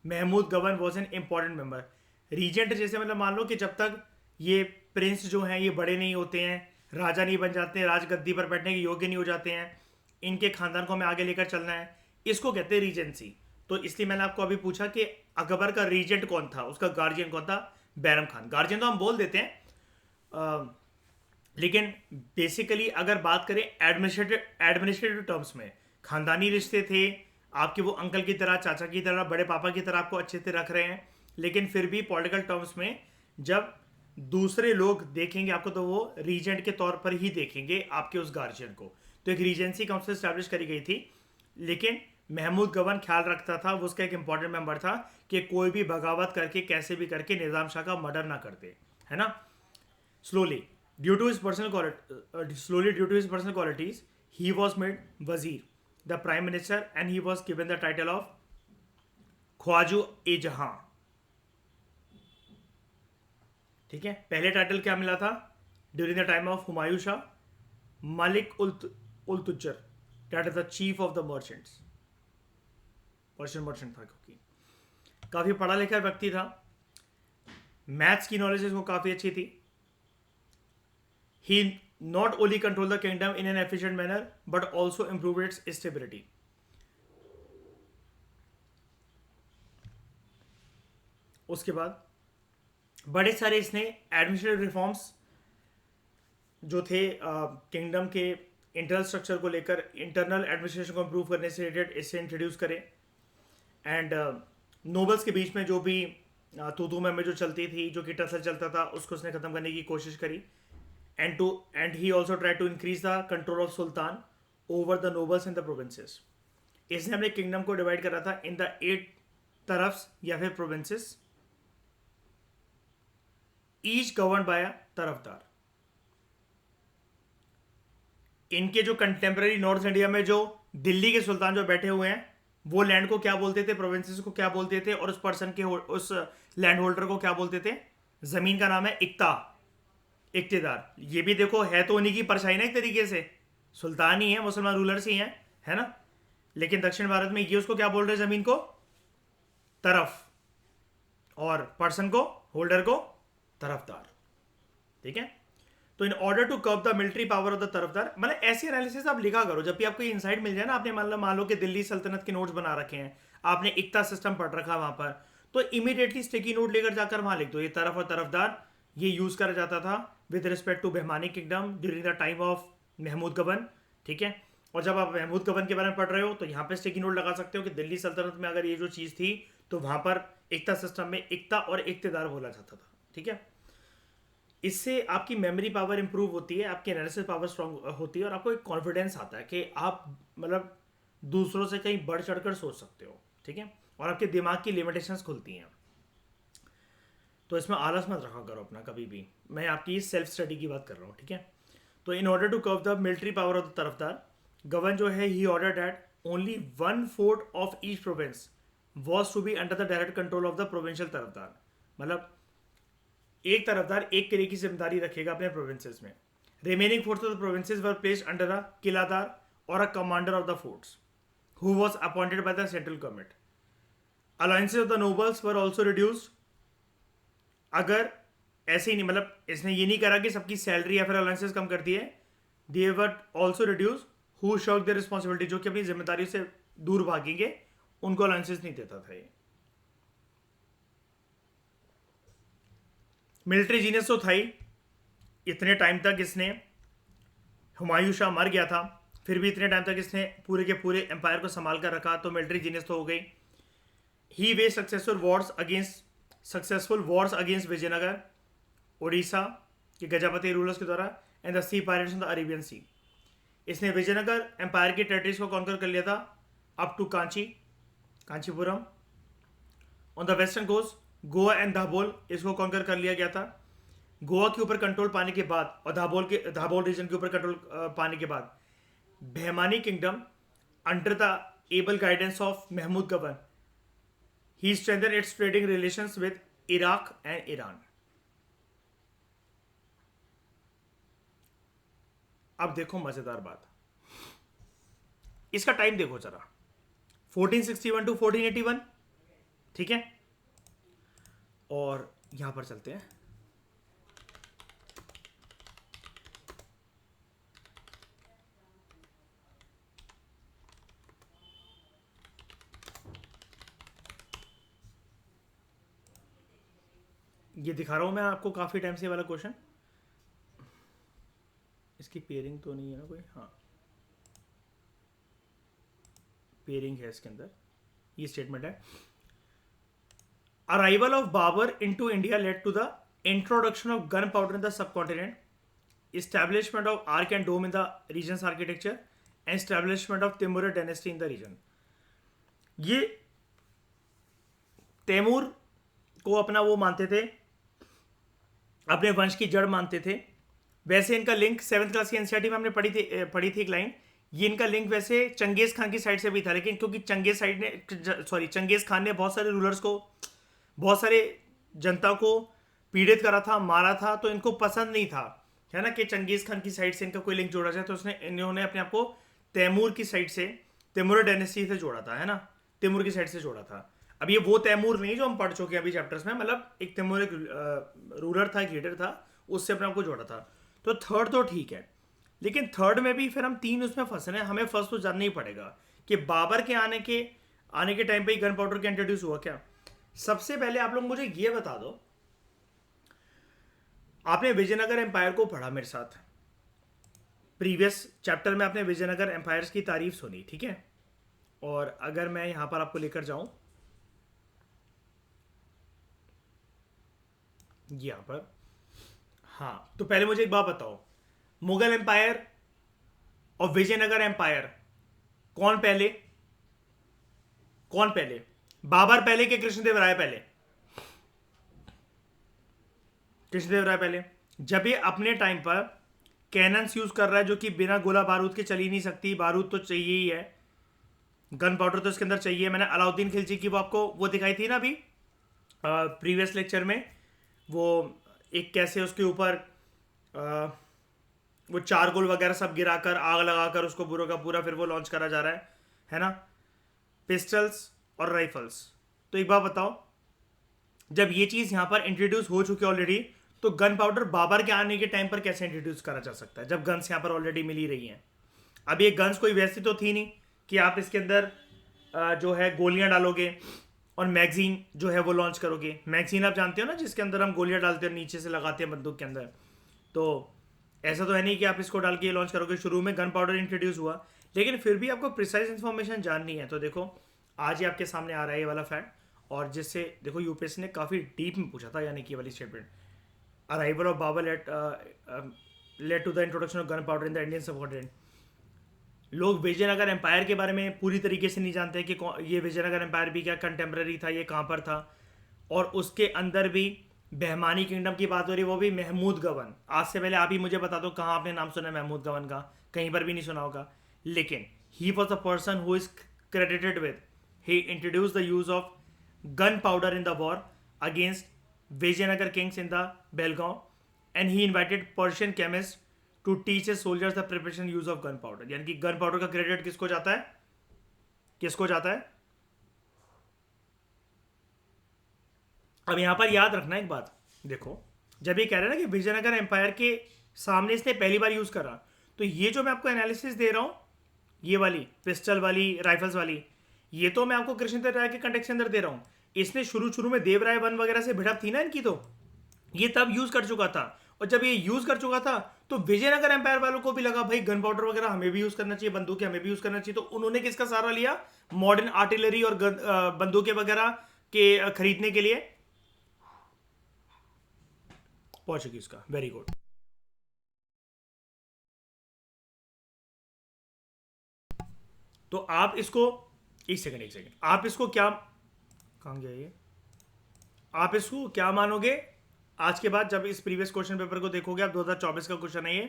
S1: Mahmud Gawan was an important member. Regent जैसे मतलब मान लो कि जब तक ये प्रिंस जो हैं ये बड़े नहीं होते हैं, राजा नहीं बन जाते हैं, राजगद्दी पर बैठने के योग्य नहीं हो जाते हैं, इनके खानदान को हमें आगे लेकर चलना है, इसको कहते हैं रीजेंसी. तो इसलिए मैंने आपको अभी पूछा कि अकबर का रीजेंट कौन था, उसका गार्जियन कौन था? बैरम खान. गार्जियन तो हम बोल देते हैं, लेकिन बेसिकली अगर बात करें एडमिनिस्ट्रेटिव टर्म्स में, खानदानी रिश्ते थे, आपके वो अंकल की तरह, चाचा की तरह, बड़े पापा की तरह आपको अच्छे से रख रहे हैं, लेकिन फिर भी पॉलिटिकल टर्म्स में जब दूसरे लोग देखेंगे आपको तो वो रीजेंट के तौर पर ही देखेंगे आपके उस गार्जियन को. तो एक रीजेंसी काउंसिल स्टैब्लिश करी गई थी, लेकिन महमूद गवर्न ख्याल रखता था, वो उसका एक इंपॉर्टेंट मेंबर था कि कोई भी बगावत करके कैसे भी करके निज़ाम शाह का मर्डर ना करते, है ना. Slowly due to his personal qualities he was made वजीर, the prime minister, and he was given the title of Khwaja e Jahan. ठीक है, पहले टाइटल क्या मिला था during the time of Humayun Shah? Malik ul Tujjar, that is the chief of the merchants. Persian merchant था, क्योंकि काफ़ी पढ़ा लिखा व्यक्ति था, मैथ्स की नॉलेज इसको काफ़ी अच्छी थी. He not only control the kingdom in an efficient manner but also improve its stability. उसके बाद बड़े सारे इसने एडमिनिस्ट्रेटिव रिफॉर्म्स जो थे किंगडम के इंटरनल स्ट्रक्चर को लेकर, इंटरनल एडमिनिस्ट्रेशन को इम्प्रूव करने से रिलेटेड इससे इंट्रोड्यूस करे. एंड नोबल्स के बीच में जो भी तू में जो चलती थी, जो कि टसल चलता था, उसको उसने ख़त्म करने की कोशिश करी. And he also try to increase the control of sultan over the nobles in the provinces. इसने अपने किंगडम को डिवाइड करा था इन द 8 तरफ्स या फिर प्रोविंसेस, ईच गवर्न बाय तरफदार. इनके जो कंटेम्प्रेरी नॉर्थ इंडिया में जो दिल्ली के सुल्तान जो बैठे हुए हैं, वो लैंड को क्या बोलते थे, प्रोविंसेस को क्या बोलते थे, और उस पर्सन के उस लैंड होल्डर को क्या बोलते थे? जमीन का नाम है इक्तेदार. ये भी देखो है तो उन्हीं की परछाई ना एक तरीके से, सुल्तान ही है, मुसलमान रूलर्स ही हैं, है ना. लेकिन दक्षिण भारत में ये उसको क्या बोल रहे हैं? जमीन को तरफ, और पर्सन को, होल्डर को तरफदार. ठीक है. तो in order to curb the military power of the tarafdar, मतलब ऐसे एनालिसिस आप लिखा करो जब भी आपको इनसाइट मिल जाए ना. आपने मान लो कि दिल्ली सल्तनत के नोट्स बना रखे हैं, आपने इक्ता सिस्टम पढ़ रखा वहां पर, तो इमीडिएटली स्टिकी नोट लेकर जाकर वहां लिख दो ये तरफ और तरफदार. ये यूज करा जाता था with respect to Bahmani kingdom during the time of Mahmud Gawan. ठीक है. और जब आप महमूद गबन के बारे में पढ़ रहे हो तो यहाँ पे स्टिकी नोट लगा सकते हो कि दिल्ली सल्तनत में अगर ये जो चीज़ थी तो वहां पर इक्ता सिस्टम में इक्ता और इक्तेदार बोला जाता था. ठीक है. इससे आपकी मेमोरी पावर इंप्रूव होती है, आपकी एनालिसिस पावर स्ट्रांग होती है, और आपको एक कॉन्फिडेंस आता है कि आप मतलब दूसरों से कहीं बढ़ चढ़कर सोच सकते हो. ठीक है. और आपके दिमाग की लिमिटेशंस खुलती हैं. तो इसमें आलस मत रखा करो अपना कभी भी. मैं आपकी सेल्फ स्टडी की बात कर रहा हूँ. ठीक है. तो in order to curb the military power of the tarafdar, govern जो है he order that only 1/4 of each province was to be under the direct control of the provincial tarafdar. मतलब एक तरफदार एक किले की जिम्मेदारी रखेगा अपने प्रोविंसेस में. Remaining force of the provinces were placed under a qiladar और a commander of the forts who was appointed by the central government. Alliances of the nobles were also reduced. अगर ऐसे ही नहीं, मतलब इसने ये नहीं करा कि सबकी सैलरी या फिर अलायंसेस कम कर दिए, they were also reduce who shock the responsibility, जो कि अपनी जिम्मेदारी से दूर भागेंगे उनको अलायंसेस नहीं देता था ये. मिलिट्री जीनियस तो था ही. इतने टाइम तक इसने, हुमायूं शाह मर गया था, फिर भी इतने टाइम तक इसने पूरे के पूरे एम्पायर को संभाल कर रखा, तो मिलिट्री जीनियस तो हो गई. ही वे successful wars against Vijayanagara, Orissa के गजापति रूलर्स के द्वारा, and the sea pirates in the Arabian sea. इसने विजयनगर एम्पायर की टेरिटरीज को कॉन्कर कर लिया था up to Kanchipuram. On the western coast Goa and Dabhol इसको कॉन्कर कर लिया गया था. गोवा के ऊपर कंट्रोल पाने के बाद और धाबोल रीजन के ऊपर कंट्रोल पाने के बाद Bahmani kingdom under the able guidance of Mahmud Gawan, he strengthen its trading relations with Iraq and Iran. अब देखो मजेदार बात, इसका टाइम देखो जरा, 1461 टू 1481, ठीक है। और यहां पर चलते हैं, ये दिखा रहा हूं मैं आपको काफी टाइम से वाला क्वेश्चन। इसकी पेयरिंग तो नहीं है ना कोई, हाँ पेयरिंग है इसके अंदर। ये स्टेटमेंट है, arrival of Babur into India led to the introduction of gunpowder in the subcontinent, establishment of ark and dome in the region's architecture, and establishment of Timurid dynasty in the region। ये तैमूर को अपना वो मानते थे, अपने वंश की जड़ मानते थे। वैसे इनका लिंक 7th क्लास की एनसीईआरटी में हमने पढ़ी थी एक लाइन, ये इनका लिंक वैसे चंगेज खान की साइड से भी था, लेकिन क्योंकि चंगेज खान ने बहुत सारे रूलर्स को, बहुत सारे जनता को पीड़ित करा था, मारा था, तो इनको पसंद नहीं था, है ना, कि चंगेज खान की साइड से इनका कोई लिंक जोड़ा जाए। तो इन्होंने अपने आप को तैमूर की साइड से, तैमूर डायनेस्टी से जोड़ा था, है ना, तैमूर की साइड से जोड़ा था। अब ये वो तैमूर नहीं जो हम पढ़ चुके हैं अभी चैप्टर्स में, मतलब एक तैमूर, एक रूलर था, एक लीडर था, उससे अपने आप को जोड़ा था। तो थर्ड तो ठीक है, लेकिन थर्ड में भी फिर हम 3 उसमें फंसे हैं। हमें फर्स्ट तो जानना ही पड़ेगा कि बाबर के आने के टाइम पे ही गन पाउडर का इंट्रोड्यूस हुआ क्या। सबसे पहले आप लोग मुझे ये बता दो, आपने विजयनगर एम्पायर को पढ़ा मेरे साथ, प्रीवियस चैप्टर में आपने विजयनगर एम्पायर्स की तारीफ सुनी, ठीक है। और अगर मैं यहां पर आपको लेकर जाऊं, यहां पर, हाँ, तो पहले मुझे एक बात बताओ, मुगल एम्पायर और विजयनगर एम्पायर कौन पहले, कौन पहले? बाबर पहले कि कृष्णदेव राय पहले? कृष्णदेव राय पहले। जब ये अपने टाइम पर कैनन्स यूज कर रहा है जो कि बिना गोला बारूद के चल ही नहीं सकती, बारूद तो चाहिए ही है, गन पाउडर तो इसके अंदर चाहिए। मैंने अलाउद्दीन खिलजी की वो आपको वो दिखाई थी ना अभी प्रीवियस लेक्चर में, वो एक कैसे उसके ऊपर वो चारकोल वगैरह सब गिराकर, आग लगाकर उसको पूरा का पूरा फिर वो लॉन्च करा जा रहा है ना, पिस्टल्स और राइफल्स। तो एक बात बताओ, जब ये चीज यहां पर इंट्रोड्यूस हो चुकी है ऑलरेडी, तो गन पाउडर बाबर के आने के टाइम पर कैसे इंट्रोड्यूस करा जा सकता है जब गन्स यहां पर ऑलरेडी मिल ही रही हैं। अब ये गन्स कोई वैसी तो थी नहीं कि आप इसके अंदर जो है गोलियां डालोगे और मैगजीन जो है वो लॉन्च करोगे। मैगजीन आप जानते हो ना, जिसके अंदर हम गोलियां डालते हैं, नीचे से लगाते हैं बंदूक के अंदर। तो ऐसा तो है नहीं कि आप इसको डाल के लॉन्च करोगे। शुरू में गन पाउडर इंट्रोड्यूस हुआ, लेकिन फिर भी आपको प्रिसाइज इन्फॉर्मेशन जाननी है। तो देखो आज ही आपके सामने आ रहा है ये वाला फैक्ट, और जिससे देखो यूपीएससी ने काफ़ी डीप में पूछा था, यानी कि वाली statement, arrival of Babur led to the introduction of gunpowder in the Indian subcontinent. लोग विजयनगर एम्पायर के बारे में पूरी तरीके से नहीं जानते कि ये विजयनगर एम्पायर भी क्या कंटेम्प्रेरी था, ये कहाँ पर था। और उसके अंदर भी बहमानी किंगडम की बात हो रही है, वो भी महमूद गवन। आज से पहले आप ही मुझे बता दो कहाँ आपने नाम सुना है महमूद गवन का, कहीं पर भी नहीं सुना होगा। लेकिन he was the person who is credited with, he introduce the use of gunpowder in the war against Vijayanagar kings in the Belgaum, and he invited Persian chemist to teach a soldiers the preparation use of gunpowder. यानी कि gun powder का credit किसको जाता है, किसको जाता है? अब यहां पर याद रखना एक बात, देखो जब ये कह रहे हैं ना कि विजयनगर एम्पायर के सामने इसने पहली बार यूज करा, तो ये जो मैं आपको एनालिसिस दे रहा हूं, ये वाली पिस्टल वाली, राइफल्स वाली, ये तो मैं आपको कृष्णदेव राय के कंटेक्स्ट के अंदर दे रहा हूं। इसने शुरू में देवराय वन वगैरह से भिड़प थी ना इनकी, तो ये तब यूज कर चुका था। और जब ये यूज कर चुका था तो विजयनगर एम्पायर वालों को भी लगा भाई गन पाउडर वगैरह हमें भी यूज करना चाहिए, बंदूकें हमें भी यूज करना चाहिए। तो उन्होंने किसका सहारा लिया? मॉडर्न आर्टिलरी और बंदूकें वगैरह के खरीदने के लिए, पोर्चुगीज का। Very good. तो आप इसको एक सेकंड आप इसको क्या, कहां गया ये, आप इसको क्या मानोगे आज के बाद जब इस प्रीवियस क्वेश्चन पेपर को देखोगे आप? 2024 का क्वेश्चन है ये,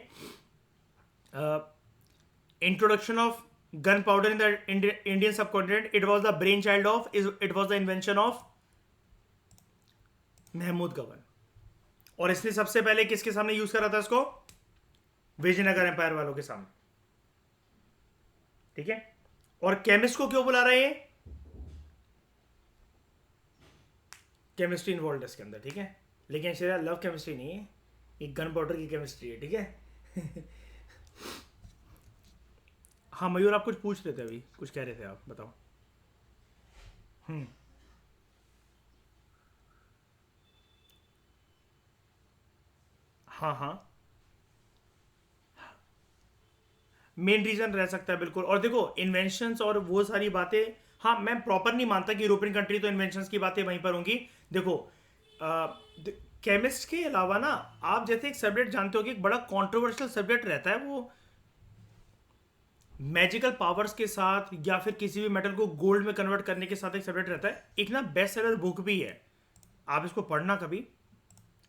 S1: introduction of gunpowder in the Indian subcontinent, it was the brainchild of, it was the invention of Mahmud Gawan. और इसने सबसे पहले किसके सामने यूज करा था इसको? विजयनगर एम्पायर वालों के सामने। ठीक है। और केमिस्ट को क्यों बुला रहे हैं? केमिस्ट्री इन्वॉल्व है इसके अंदर। ठीक है, लेकिन शेरा लव केमिस्ट्री नहीं है, ये गन पाउडर की केमिस्ट्री है। ठीक है। हाँ मयूर, आप कुछ पूछ रहे थे, अभी कुछ कह रहे थे आप, बताओ। हम्म। हाँ हाँ, मेन रीजन रह सकता है बिल्कुल। और देखो इन्वेंशंस और वो सारी बातें, हाँ मैं प्रॉपर नहीं मानता कि यूरोपियन कंट्री तो इन्वेंशंस की बातें वहीं पर होंगी। देखो केमिस्ट के अलावा ना, आप जैसे एक सब्जेक्ट जानते हो कि एक बड़ा कंट्रोवर्शियल सब्जेक्ट रहता है वो मैजिकल पावर्स के साथ या फिर किसी भी मेटल को गोल्ड में कन्वर्ट करने के साथ एक सब्जेक्ट रहता है। एक ना बेस्ट सेलर बुक भी है, आप इसको पढ़ना कभी,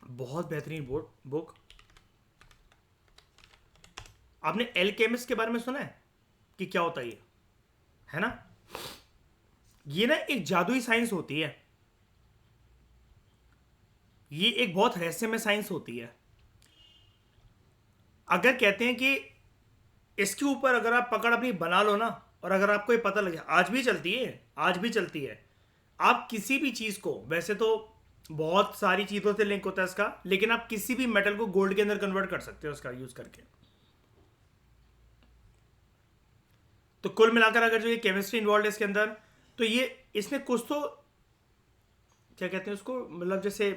S1: बहुत बेहतरीन बुक। आपने एल्केमिस्ट के बारे में सुना है कि क्या होता है ये? है ना, ये ना एक जादुई साइंस होती है, ये एक बहुत रहस्यमय साइंस होती है। अगर कहते हैं कि इसके ऊपर अगर आप पकड़ अपनी बना लो ना, और अगर आपको ये पता लगे, आज भी चलती है, आज भी चलती है। आप किसी भी चीज को, वैसे तो बहुत सारी चीजों से लिंक होता है इसका, लेकिन आप किसी भी मेटल को गोल्ड के अंदर कन्वर्ट कर सकते हो इसका यूज करके। तो कुल मिलाकर अगर जो ये केमिस्ट्री इन्वॉल्व है इसके अंदर, तो ये इसने कुछ तो क्या कहते हैं उसको, मतलब जैसे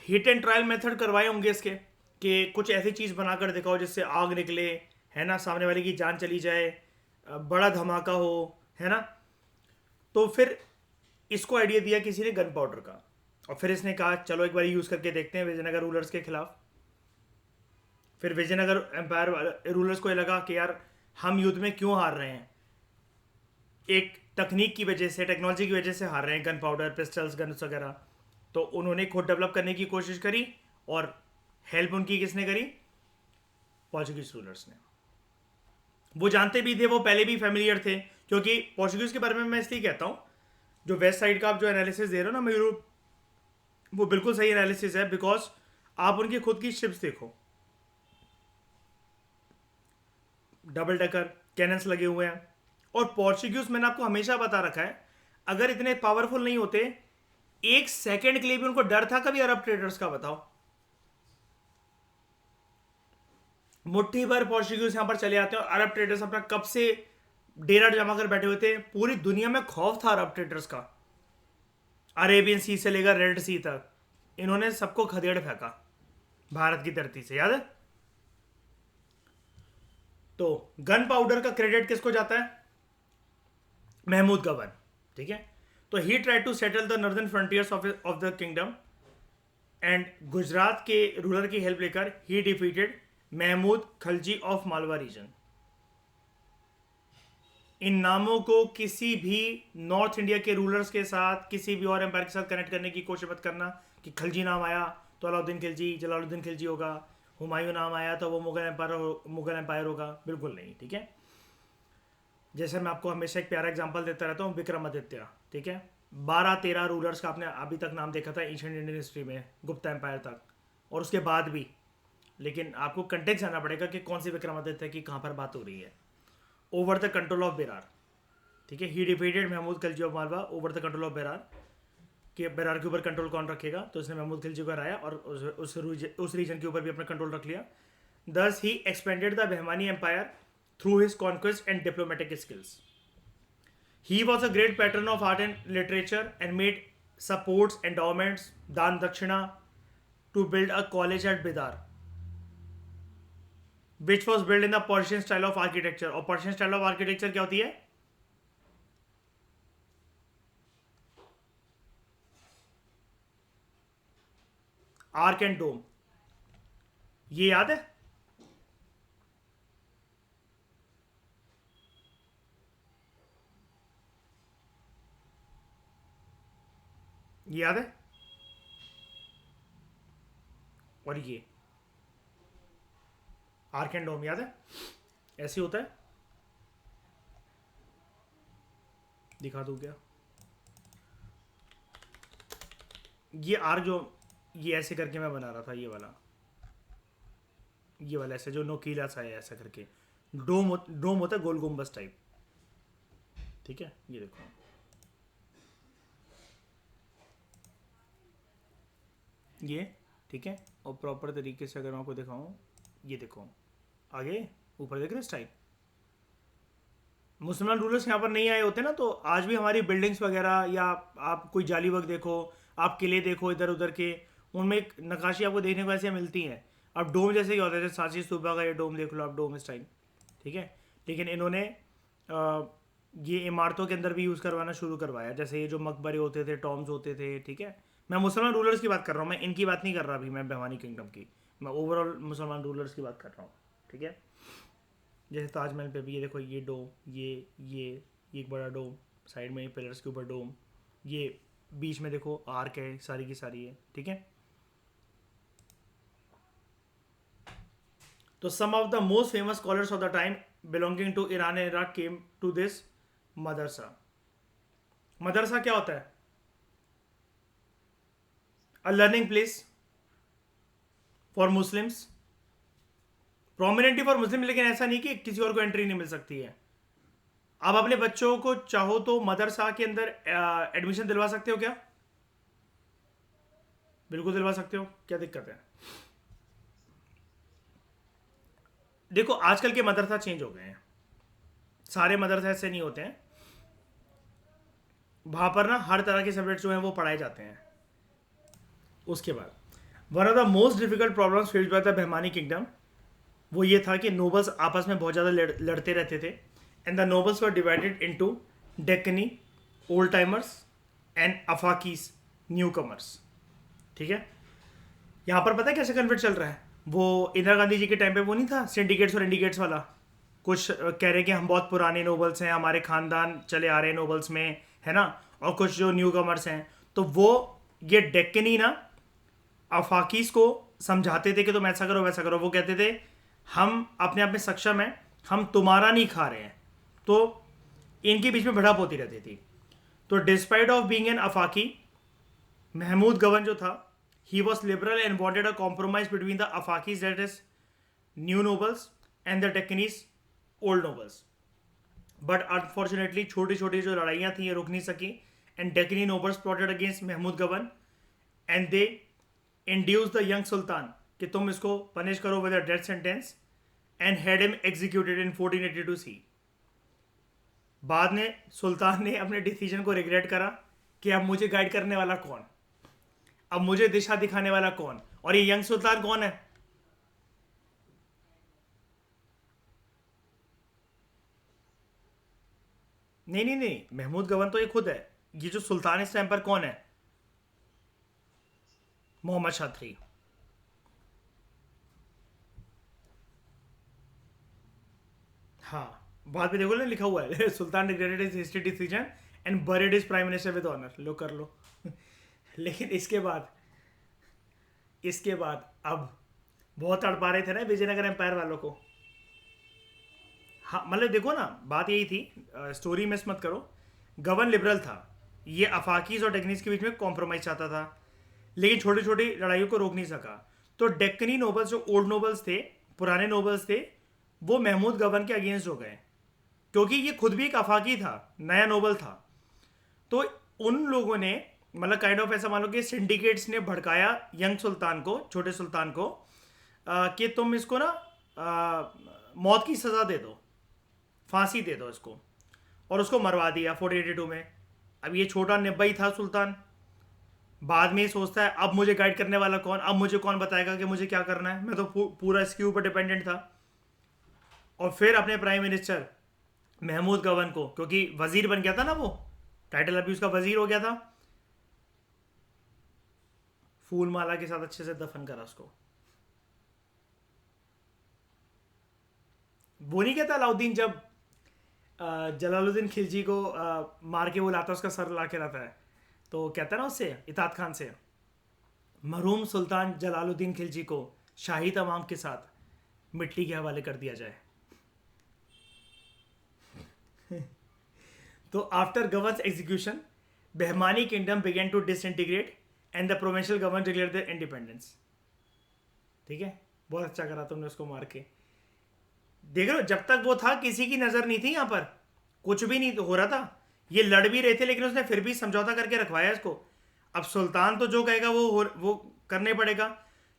S1: हिट एंड ट्रायल मेथड करवाए होंगे इसके, कि कुछ ऐसी चीज बनाकर दिखाओ जिससे आग निकले, है ना, सामने वाले की जान चली जाए, बड़ा धमाका हो, है ना। तो फिर इसको आइडिया दिया किसी ने गन पाउडर का, और फिर इसने कहा चलो एक बार यूज करके देखते हैं विजयनगर रूलर्स के खिलाफ। फिर विजयनगर एम्पायर रूलर्स को ये लगा कि यार हम युद्ध में क्यों हार रहे हैं, एक तकनीक की वजह से, टेक्नोलॉजी की वजह से हार रहे हैं, गन पाउडर, पिस्टल्स, गन्स वगैरह। तो उन्होंने खुद डेवलप करने की कोशिश करी, और हेल्प उनकी किसने करी? पोर्चुगीज रूलर्स ने। वो जानते भी थे, वो पहले भी फेमिलियर थे, क्योंकि पोर्चुगीज के बारे में मैं इसलिए कहता हूँ, जो वेस्ट साइड का आप जो एनालिसिस दे रहे हो ना मयूर, वो बिल्कुल सही एनालिसिस है। बिकॉज आप उनकी खुद की शिप्स देखो, डबल डकर कैनन्स लगे हुए हैं। और पोर्चुगीज, मैंने आपको हमेशा बता रखा है, अगर इतने पावरफुल नहीं होते, एक सेकंड के लिए भी उनको डर था कभी अरब ट्रेडर्स का? बताओ, मुट्ठी भर पोर्चुगीज यहां पर चले आते हैं, और अरब ट्रेडर्स अपना कब से डेरा जमा कर बैठे हुए थे, पूरी दुनिया में खौफ था अरब ट्रेडर्स का। अरेबियन सी से लेकर रेड सी तक इन्होंने सबको खदेड़ फेंका भारत की धरती से, याद है? तो गन पाउडर का क्रेडिट किसको जाता है? महमूद गवन। ठीक है। तो he try to settle the northern frontiers of the kingdom, and Gujarat के रूलर की हेल्प लेकर he defeated Mahmud Khalji of Malwa region. इन नामों को किसी भी नॉर्थ इंडिया के रूलर्स के साथ, किसी भी और एम्पायर के साथ कनेक्ट करने की कोशिश मत करना कि खलजी नाम आया तो अलाउद्दीन खिलजी, जलालुद्दीन खिलजी होगा, हुमायूं नाम आया तो वो मुगल एम्पायर होगा, बिल्कुल नहीं। ठीक है। जैसे मैं आपको हमेशा एक प्यारा एग्जांपल देता रहता हूँ, विक्रमादित्य। ठीक है, 12-13 रूलर्स का आपने अभी तक नाम देखा था एंशिएंट इंडियन हिस्ट्री में, गुप्ता एम्पायर तक, और उसके बाद भी। लेकिन आपको कंटेक्स्ट जानना पड़ेगा कि कौन सी विक्रमादित्य की कहाँ पर बात हो रही है। Over the control of Berar. ठीक है, he defeated Mahmud Khilji of Malwa over the control of Berar. कि बेरार के ऊपर कंट्रोल कौन रखेगा, तो उसने महमूद खिलजी को हराया, और उस रीजन के ऊपर भी अपना कंट्रोल रख लिया। Thus he expanded the Bahmani empire through his conquest and diplomatic skills. He was a great patron of art and literature and made supports, endowments, dan dakshina to build a college at Bidar, which was built in the Persian style of architecture. और Persian style of architecture क्या होती है? Arc and डोम। ये याद है? ये याद है? और ये आर्क एंड डोम याद है? ऐसे होता है। दिखा दूँ क्या? ये आर्क जो ये ऐसे करके मैं बना रहा था, ये वाला ऐसे जो नोकीला सा है ऐसा करके, डोम होता है गोल गुम्बस टाइप, ठीक है? ये देखो, ये ठीक है। और प्रॉपर तरीके से अगर मैं आपको दिखाऊं, ये देखो आगे ऊपर देख रहे हो स्टाइल। मुसलमान रूलर्स यहाँ पर नहीं आए होते ना, तो आज भी हमारी बिल्डिंग्स वगैरह, या आप कोई जाली वर्क देखो, आप किले देखो इधर उधर के, उनमें एक नक्काशी आपको देखने को ऐसे मिलती हैं। अब डोम जैसे ही होता है, जैसे सांची स्तूपा का ये डोम देख लो आप, डोम स्टाइल, ठीक है। लेकिन इन्होंने ये इमारतों के अंदर भी यूज़ करवाना शुरू करवाया, जैसे ये जो मकबरे होते थे, टॉम्स होते थे, ठीक है। मैं मुसलमान रूलर्स की बात कर रहा हूँ, मैं इनकी बात नहीं कर रहा अभी, मैं भवानी किंगडम की, मैं ओवरऑल मुसलमान रूलर्स की बात कर रहा हूँ, ठीक है। जैसे ताजमहल पे भी ये देखो, ये डोम, ये एक बड़ा डोम, साइड में पिलर्स के ऊपर डोम, ये बीच में देखो आर्क है, सारी की सारी है, ठीक है। तो some of the most famous scholars of the time belonging to Iran and Iraq came to this मदरसा। मदरसा क्या होता है? A learning place for Muslims, prominently for Muslim, लेकिन ऐसा नहीं कि किसी और को एंट्री नहीं मिल सकती है। आप अपने बच्चों को चाहो तो मदरसा के अंदर एडमिशन दिलवा सकते हो क्या? बिल्कुल दिलवा सकते हो, क्या दिक्कत है? देखो आजकल के मदरसा चेंज हो गए हैं, सारे मदरसा ऐसे नहीं होते हैं, वहां पर ना हर तरह के सब्जेक्ट जो हैं वो पढ़ाए जाते हैं। उसके बाद one of the most difficult problems faced by the Bahmani kingdom, वो ये था कि नोबल्स आपस में बहुत ज़्यादा लड़ते रहते थे, and the nobles were divided into Deccani, old timers and Afaqis, newcomers, ठीक है। यहाँ पर पता है कैसे कन्फ्लिक्ट चल रहा है? वो इंदिरा गांधी जी के टाइम पे वो नहीं था सिंडिकेट्स और इंडिकेट्स वाला, कुछ कह रहे कि हम बहुत पुराने नोबल्स हैं, हमारे खानदान चले आ रहे हैं नोबल्स में, है ना, और कुछ जो न्यू कमर्स हैं, तो वो ये डेक्कनी ना अफाकीस को समझाते थे कि तुम ऐसा करो वैसा करो। वो कहते थे हम अपने आप में सक्षम हैं, हम तुम्हारा नहीं खा रहे हैं, तो इनके बीच में भिड़प होती रहती थी। तो despite of being an Afaqi, Mahmud Gawan जो था, he was liberal and wanted a compromise between the Afakis, that is new nobles, and the Deccanese old nobles. But unfortunately छोटी छोटी जो लड़ाइयाँ थी ये रुक नहीं सकी, and Deccanese nobles plotted against Mahmood गवन, and they induced the young sultan कि तुम इसको पनिश करो with a death sentence, and had him executed in 1482 C. बाद में सुल्तान ने अपने डिसीजन को रिग्रेट करा कि अब मुझे गाइड करने वाला कौन, अब मुझे दिशा दिखाने वाला कौन, और ये यंग सुल्तान कौन है? नहीं नहीं नहीं, महमूद गवन तो ये खुद है, ये जो सुल्तान इस टाइम पर कौन है? मोहम्मद शाह III। हाँ, बाद में देखो ना लिखा हुआ है sultan regretted his history decision and buried his prime minister with honour, लो कर लो लेकिन इसके बाद अब बहुत तड़पा रहे थे ना विजयनगर एम्पायर वालों को। हाँ मतलब देखो ना, बात यही थी, स्टोरी मिस मत करो। गवर्न लिबरल था, ये अफाकीज और डेक्कनीज के बीच में कॉम्प्रोमाइज चाहता था, लेकिन छोटी छोटी लड़ाइयों को रोक नहीं सका। तो डेक्कनी नोबल्स जो ओल्ड नोबल्स थे, पुराने नोबल्स थे, वो महमूद गवर्न के अगेंस्ट हो गए, क्योंकि ये खुद भी एक अफाकी था, नया नोबल था। तो उन लोगों ने मतलब काइंड ऑफ ऐसा मान लो कि सिंडिकेट्स ने भड़काया यंग सुल्तान को, छोटे सुल्तान को, कि तुम इसको ना मौत की सज़ा दे दो, फांसी दे दो इसको, और उसको मरवा दिया 1482 में। अब ये छोटा निब्बा था सुल्तान, बाद में ये सोचता है अब मुझे गाइड करने वाला कौन, अब मुझे कौन बताएगा कि मुझे क्या करना है, मैं तो पूरा इसके ऊपर डिपेंडेंट था। और फिर अपने प्राइम मिनिस्टर महमूद गवन को, क्योंकि वजीर बन गया था ना, वो टाइटल अभी उसका वजीर हो गया था, फूल माला के साथ अच्छे से दफन करा उसको। वो नहीं कहता अलाउद्दीन जब जलालुद्दीन खिलजी को मार के वो लाता, उसका सर ला के लाता है, तो कहता है ना उससे, इताद खान से, मरहूम सुल्तान जलालुद्दीन खिलजी को शाही तमाम के साथ मिट्टी के हवाले कर दिया जाए तो after governs execution behmani kingdom began to disintegrate and the provincial government declared their independence. ठीक है, बहुत अच्छा करा तुमने उसको मार के। देख रहे हो, जब तक वो था किसी की नजर नहीं थी, यहां पर कुछ भी नहीं हो रहा था, ये लड़ भी रहे थे, लेकिन उसने फिर भी समझौता करके रखवाया इसको। अब सुल्तान तो जो कहेगा वो करने पड़ेगा।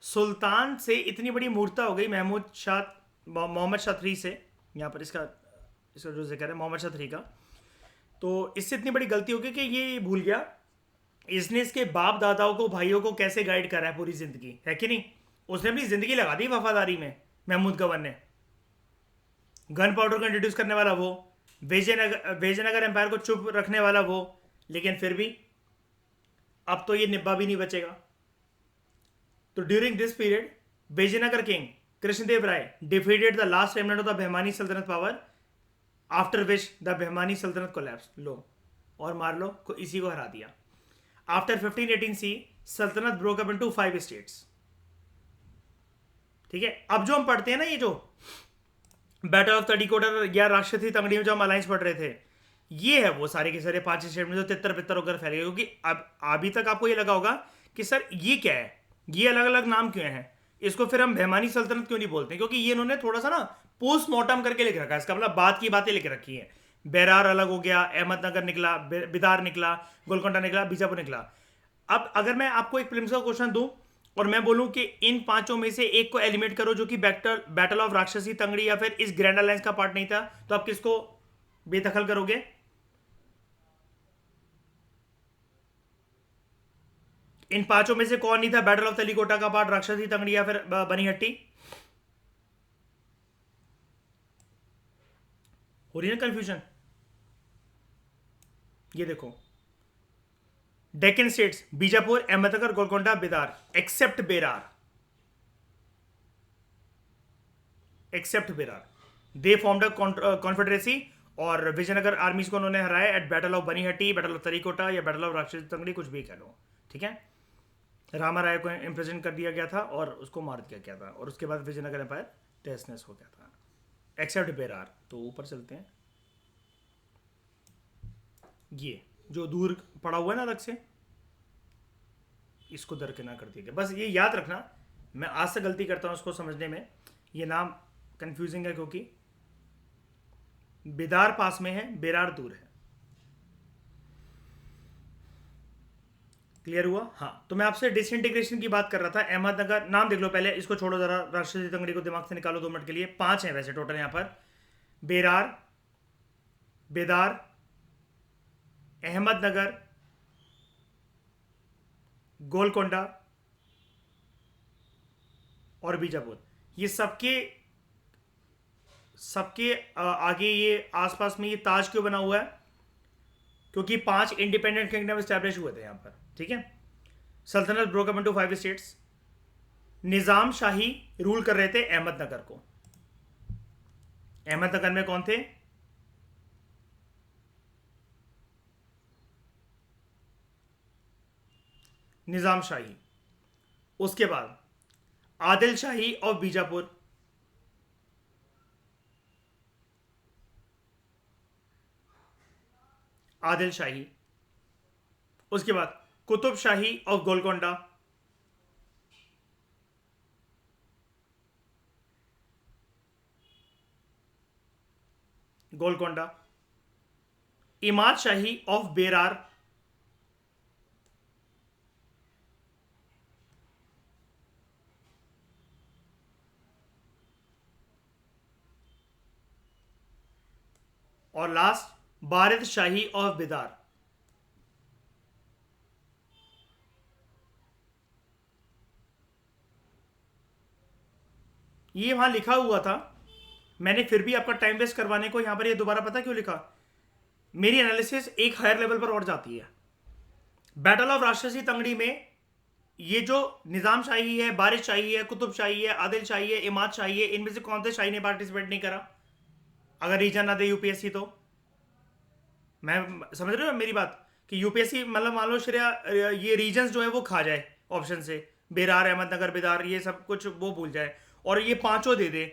S1: सुल्तान से इतनी बड़ी मूर्ता हो गई मोहम्मद शाह III से, यहाँ पर इसका जो जिक्र है मोहम्मद शाह III का, तो इससे इतनी बड़ी गलती हो गई कि ये भूल गया इसने इसके बाप दादाओं को, भाइयों को कैसे गाइड करा है पूरी जिंदगी, है कि नहीं। उसने अपनी जिंदगी लगा दी वफादारी में। महमूद गवर ने गन पाउडर को इंट्रोड्यूस करने वाला वो, विजयनगर एम्पायर को चुप रखने वाला वो, लेकिन फिर भी अब तो ये निब्बा भी नहीं बचेगा। तो during this period Vijayanagara king Krishnadeva Raya defeated the last remnant of the Bahmani सल्तनत power, after which the Bahmani सल्तनत कोलैप्स। लो और मार लो, इसी को हरा दिया। आफ्टर 1518 सी सल्तनत ब्रोक अप इनटू 5 स्टेट्स। ठीक है, अब जो हम पढ़ते हैं ना, ये जो बैटल ऑफ तड़ीकोटा या राक्षसी तंगड़ी में जो हम अलायंस पढ़ रहे थे, ये है वो सारे के सारे 5 स्टेट में जो तितर बितर होकर फैल गए। क्योंकि अब अभी तक आपको ये लगा होगा कि सर ये क्या है, ये अलग अलग नाम क्यों है, इसको फिर हम बेहमानी सल्तनत क्यों नहीं बोलते। क्योंकि ये इन्होंने थोड़ा सा ना पोस्टमार्टम करके लिख रखा है, इसका मतलब बाद की बातें लिख रखी है। बेरार अलग हो गया, अहमदनगर निकला, बिदार निकला, गोलकोंडा निकला, बीजापुर निकला। अब अगर मैं आपको एक प्रीलिम्स का क्वेश्चन दूं और मैं बोलूं कि इन 5 में से एक को एलिमिनेट करो जो कि बैटल ऑफ राक्षसी तंगड़ी या फिर इस ग्रैंड अलायंस का पार्ट नहीं था, तो आप किसको बेदखल करोगे? इन 5 में से कौन नहीं था बैटल ऑफ तलीकोटा का पार्ट, राक्षसी तंगड़ी या फिर बनीहट्टी? हो रही है ना कंफ्यूजन? ये देखो, Deccan states Bijapur, Ahmadnagar, Golconda, Bidar, except Berar they formed a confederacy. और विजयनगर आर्मीज को उन्होंने हराया at battle of Banihatti, battle of Talikota या बैटल ऑफ राक्षसी तंगड़ी, कुछ भी कह लो। ठीक है, रामा राय को इम्प्रिजन कर दिया गया था और उसको मार दिया गया था, और उसके बाद विजयनगर एम्पायर टेस्टनेस हो गया था, एक्सेप्ट बेरार। तो ऊपर चलते हैं, ये जो दूर पड़ा हुआ है ना अलग से, इसको दरकिनार कर दिया गया। बस ये याद रखना, मैं आज से गलती करता हूं उसको समझने में, ये नाम कंफ्यूजिंग है क्योंकि बिदार पास में है, बेरार दूर है। क्लियर हुआ? हाँ, तो मैं आपसे डिसइंटीग्रेशन की बात कर रहा था। अहमदनगर नाम देख लो पहले, इसको छोड़ो जरा, राक्षसी तंगड़ी को दिमाग से निकालो 2 मिनट के लिए। 5 हैं वैसे टोटल यहां पर, बेरार, बेदार, अहमदनगर, गोलकोंडा और बीजापुर। ये सबके आगे ये आसपास में ये ताज क्यों बना हुआ है? क्योंकि 5 इंडिपेंडेंट किंगडम एस्टैब्लिश हुए थे यहां पर। ठीक है, सल्तनत ब्रोक अप इनटू 5 स्टेट्स। निजाम शाही रूल कर रहे थे अहमदनगर को। अहमदनगर में कौन थे? निजाम शाही। उसके बाद आदिल शाही ऑफ बीजापुर, आदिल शाही। उसके बाद कुतुब शाही ऑफ गोलकोंडा, गोलकोंडा। इमाद शाही ऑफ बेरार, और लास्ट बारिद शाही ऑफ बिदार। ये वहां लिखा हुआ था, मैंने फिर भी आपका टाइम वेस्ट करवाने को यहां पर ये दोबारा पता क्यों लिखा? मेरी एनालिसिस एक हायर लेवल पर और जाती है। बैटल ऑफ राक्षसी तंगड़ी में ये जो निजाम शाही है, बारिद शाही है, कुतुब शाही है, आदिल शाही है, इमाद शाही है, इनमें से कौन से शाही ने पार्टिसिपेट नहीं करा? अगर रीजन ना दे यूपीएससी तो, मैं समझ रहे हो मेरी बात, कि यूपीएससी मतलब मान लो श्रेया ये रीजन्स जो है वो खा जाए ऑप्शन से, बेरार, अहमदनगर, बिदार, ये सब कुछ वो भूल जाए और ये 5 दे दे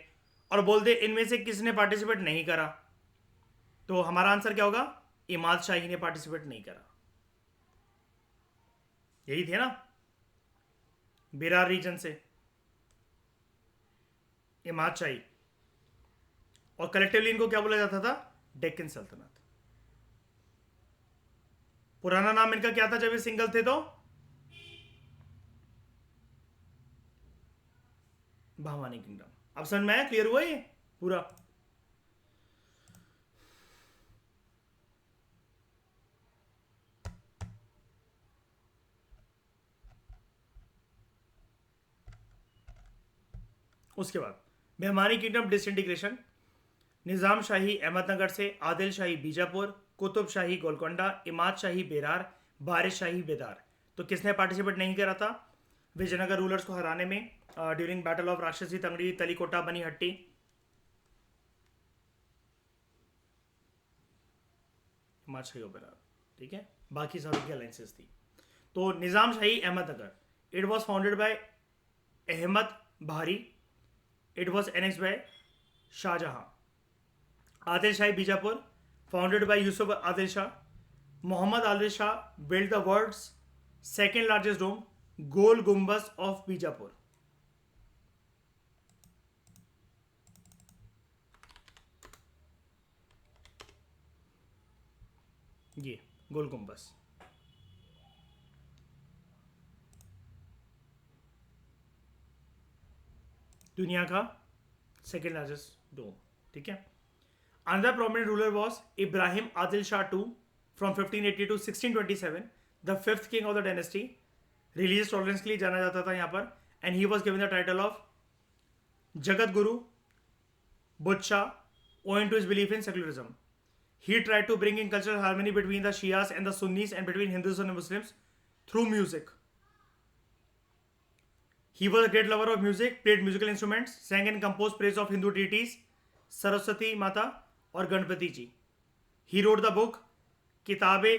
S1: और बोल दे इनमें से किसने पार्टिसिपेट नहीं करा, तो हमारा आंसर क्या होगा? इमाद शाही ने पार्टिसिपेट नहीं करा। यही थे ना, बेरार रीजन से इमाद शाही, और कलेक्टिवली इनको क्या बोला जाता था? डेक्कन सल्तनत। पुराना नाम इनका क्या था जब ये सिंगल थे? तो भावानी किंगडम। अब समझ में आया? क्लियर हुआ ये पूरा? उसके बाद मेहमानी किंगडम डिसइंटीग्रेशन। निज़ाम शाही अहमदनगर से, आदिल शाही बीजापुर, कुतुब शाही गोलकोंडा, इमाद शाही बेरार, बारिश शाही बेदार। तो किसने पार्टिसिपेट नहीं करा था विजयनगर रूलर्स को हराने में ड्यूरिंग बैटल ऑफ राक्षसी तंगड़ी, तलीकोटा, बनीहट्टी? इमाद शाही और बेरार। ठीक है, बाकी सारी की अलाइंसेस थी। तो Nizam Shahi Ahmadnagar, it was founded by Ahmad Bahri, it was annexed by Shahjahan. Adil Shahi Bijapur, founded by Yusuf Adil Shah. Mohammad Adil Shah build the world's second largest dome, Gol Gumbaz of Bijapur. ये गोल गुम्बस दुनिया का सेकेंड लार्जेस्ट डोम। ठीक है। Another prominent ruler was Ibrahim Adil Shah II from 1580 to 1627, the fifth king of the dynasty. Religious tolerance के लिए जाना जाता था यहाँ पर, and he was given the title of Jagat Guru Budshah owing to his belief in secularism. He tried to bring in cultural harmony between the Shias and the Sunnis and between Hindus and Muslims through music. He was a great lover of music, played musical instruments, sang and composed praise of Hindu deities, Saraswati माता और Ganapati ji. He wrote the book Kitabe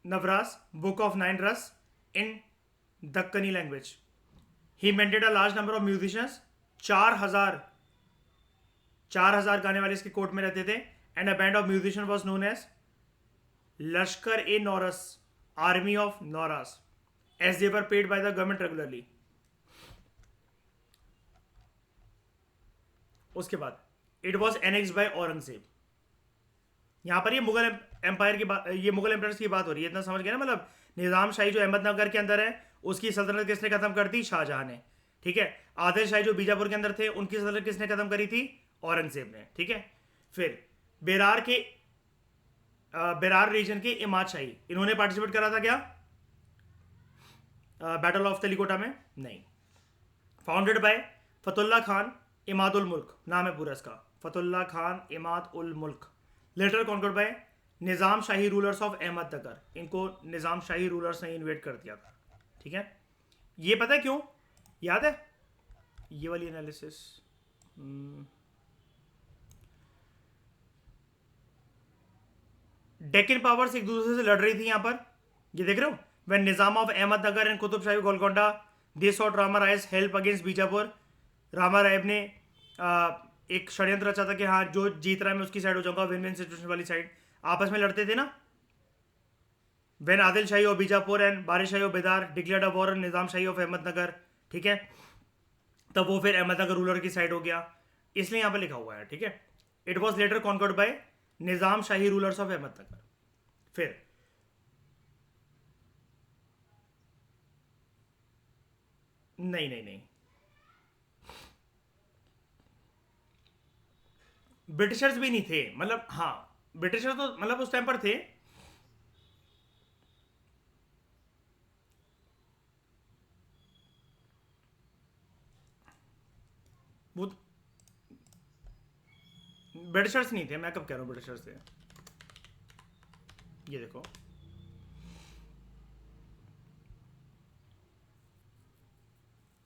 S1: Navras, book of 9 ras, in Dakkani language. He maintained a large number of musicians, 4,000 गाने वाले इसके court में रहते थे। And a band of musician was known as Lashkar e Nauras, army of Nauras, as they were paid by the government regularly. उसके बाद it was annexed by Aurangzeb. यहां पर ये मुगल एम्पायर की बात, ये मुगल एम्पायर्स की बात हो रही है, इतना समझ गए ना? मतलब निज़ाम शाही जो अहमदनगर के अंदर है उसकी सल्तनत किसने खत्म कर दी? शाहजहां ने। ठीक है। आदिल शाही जो बीजापुर के अंदर थे उनकी सल्तनत किसने खत्म करी थी? औरंगजेब ने। ठीक है। फिर बेरार रीजन के इमाद शाही, इन्होंने पार्टिसिपेट करा था क्या बैटल ऑफ तलीकोटा में? नहीं। फाउंडेड बाय फतुल्ला खान इमाद उल मुल्क, नाम है पूरा इसका, Fatullah Khan Imad ul Mulk. Later conquered by Nizam Shahi rulers of Ahmadnagar, इनको निज़ाम शाही रूलर्स ने इन्वेट कर दिया था। ठीक है। ये पता है क्यों? याद है ये वाली एनालिसिस? डेक्कन पावर्स एक दूसरे से लड़ रही थी यहां पर, ये देख रहे हो? When Nizam of Ahmadnagar and Qutb Shahi Golconda they sought Rama Raya's help against Bijapur. Rama Raya ने एक षड्यंत्र रचा था कि हाँ जो जीत रहा है मैं उसकी साइड हो जाऊंगा, विन विन सिचुएशन वाली साइड। आपस में लड़ते थे ना। When Adil Shahi of Bijapur and Barid Shahi of Bidar declared a war Nizam Shahi of Ahmednagar, ठीक है, तब वो फिर अहमदनगर रूलर की साइड हो गया, इसलिए यहाँ पे लिखा हुआ है। ठीक है। It was later conquered by Nizam Shahi rulers of Ahmadnagar. फिर नहीं नहीं नहीं, ब्रिटिशर्स भी नहीं थे, मतलब हाँ ब्रिटिशर्स तो मतलब उस टाइम पर थे। वो ब्रिटिशर्स नहीं थे, मैं कब कह रहा हूँ ब्रिटिशर्स थे। ये देखो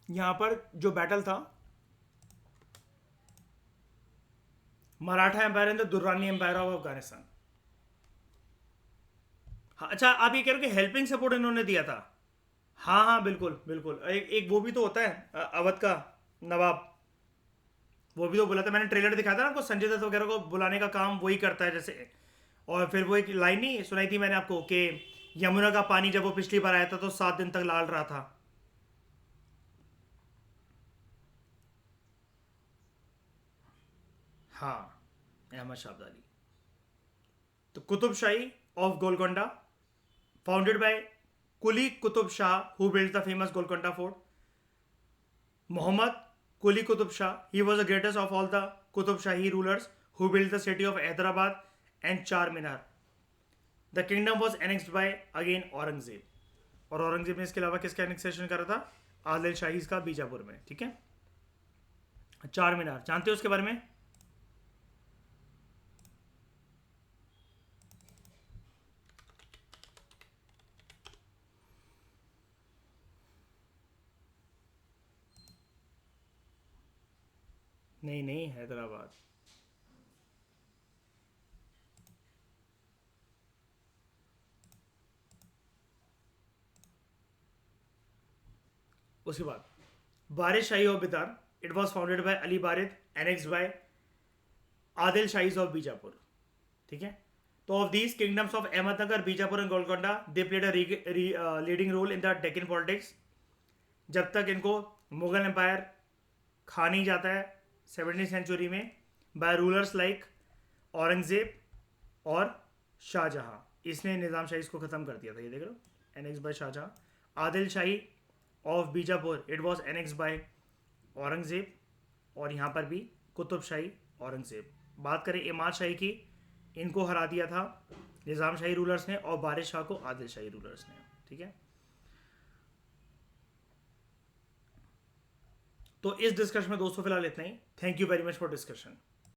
S1: यहां पर जो बैटल था Maratha empire and the Durrani empire of Afghanistan. हाँ अच्छा, आप ये कह रहे हो कि हेल्पिंग सपोर्ट इन्होंने दिया था? हाँ हाँ बिल्कुल बिल्कुल। एक वो भी तो होता है अवध का नवाब, वो भी तो बोला था मैंने, ट्रेलर दिखाया था ना आपको, संजय दत्त वगैरह को बुलाने का काम वही करता है जैसे, और फिर वो एक लाइन नहीं सुनाई थी मैंने आपको कि यमुना का पानी जब वो पिछली बार आया था तो 7 दिन तक लाल रहा था। हाँ, अहमद शाह अब्दाली। तो Qutub Shahi of Golconda, founded by Quli Qutub Shah who build the famous Golconda fort. Muhammad Quli Qutub Shah, he was the greatest of all the Qutub Shahi rulers who built the city of Hyderabad and Charminar. The kingdom was annexed by again Aurangzeb, और औरंगजेब ने इसके अलावा किसका annexation करा था? आदिल शाही का बीजापुर में। ठीक है, चार मीनार जानते हो उसके बारे में? नहीं नहीं, हैदराबाद। उसके बाद Barid Shahi of Bidar, it was founded by Ali Barid, annex by Adil Shahis of Bijapur. ठीक है, तो of these kingdoms of Ahmednagar, Bijapur and Golconda, they played a leading role in the Deccan politics. जब तक इनको मुगल एम्पायर खा नहीं जाता है 17वीं सेंचुरी में बाय रूलर्स लाइक औरंगजेब और शाहजहां। इसने निज़ाम शाही को ख़त्म कर दिया था। ये देख लो, annex by Shahjahan. Adil Shahi of Bijapur, it was annex by Aurangzeb, और यहाँ पर भी कुतुब शाही औरंगजेब। बात करें इमाद शाही की, इनको हरा दिया था निज़ाम शाही रूलर्स ने, और बारिश शाह को आदिल शाही रूलर्स ने। ठीक है, तो इस डिस्कशन में दोस्तों फिलहाल इतना ही। Thank you very much for discussion.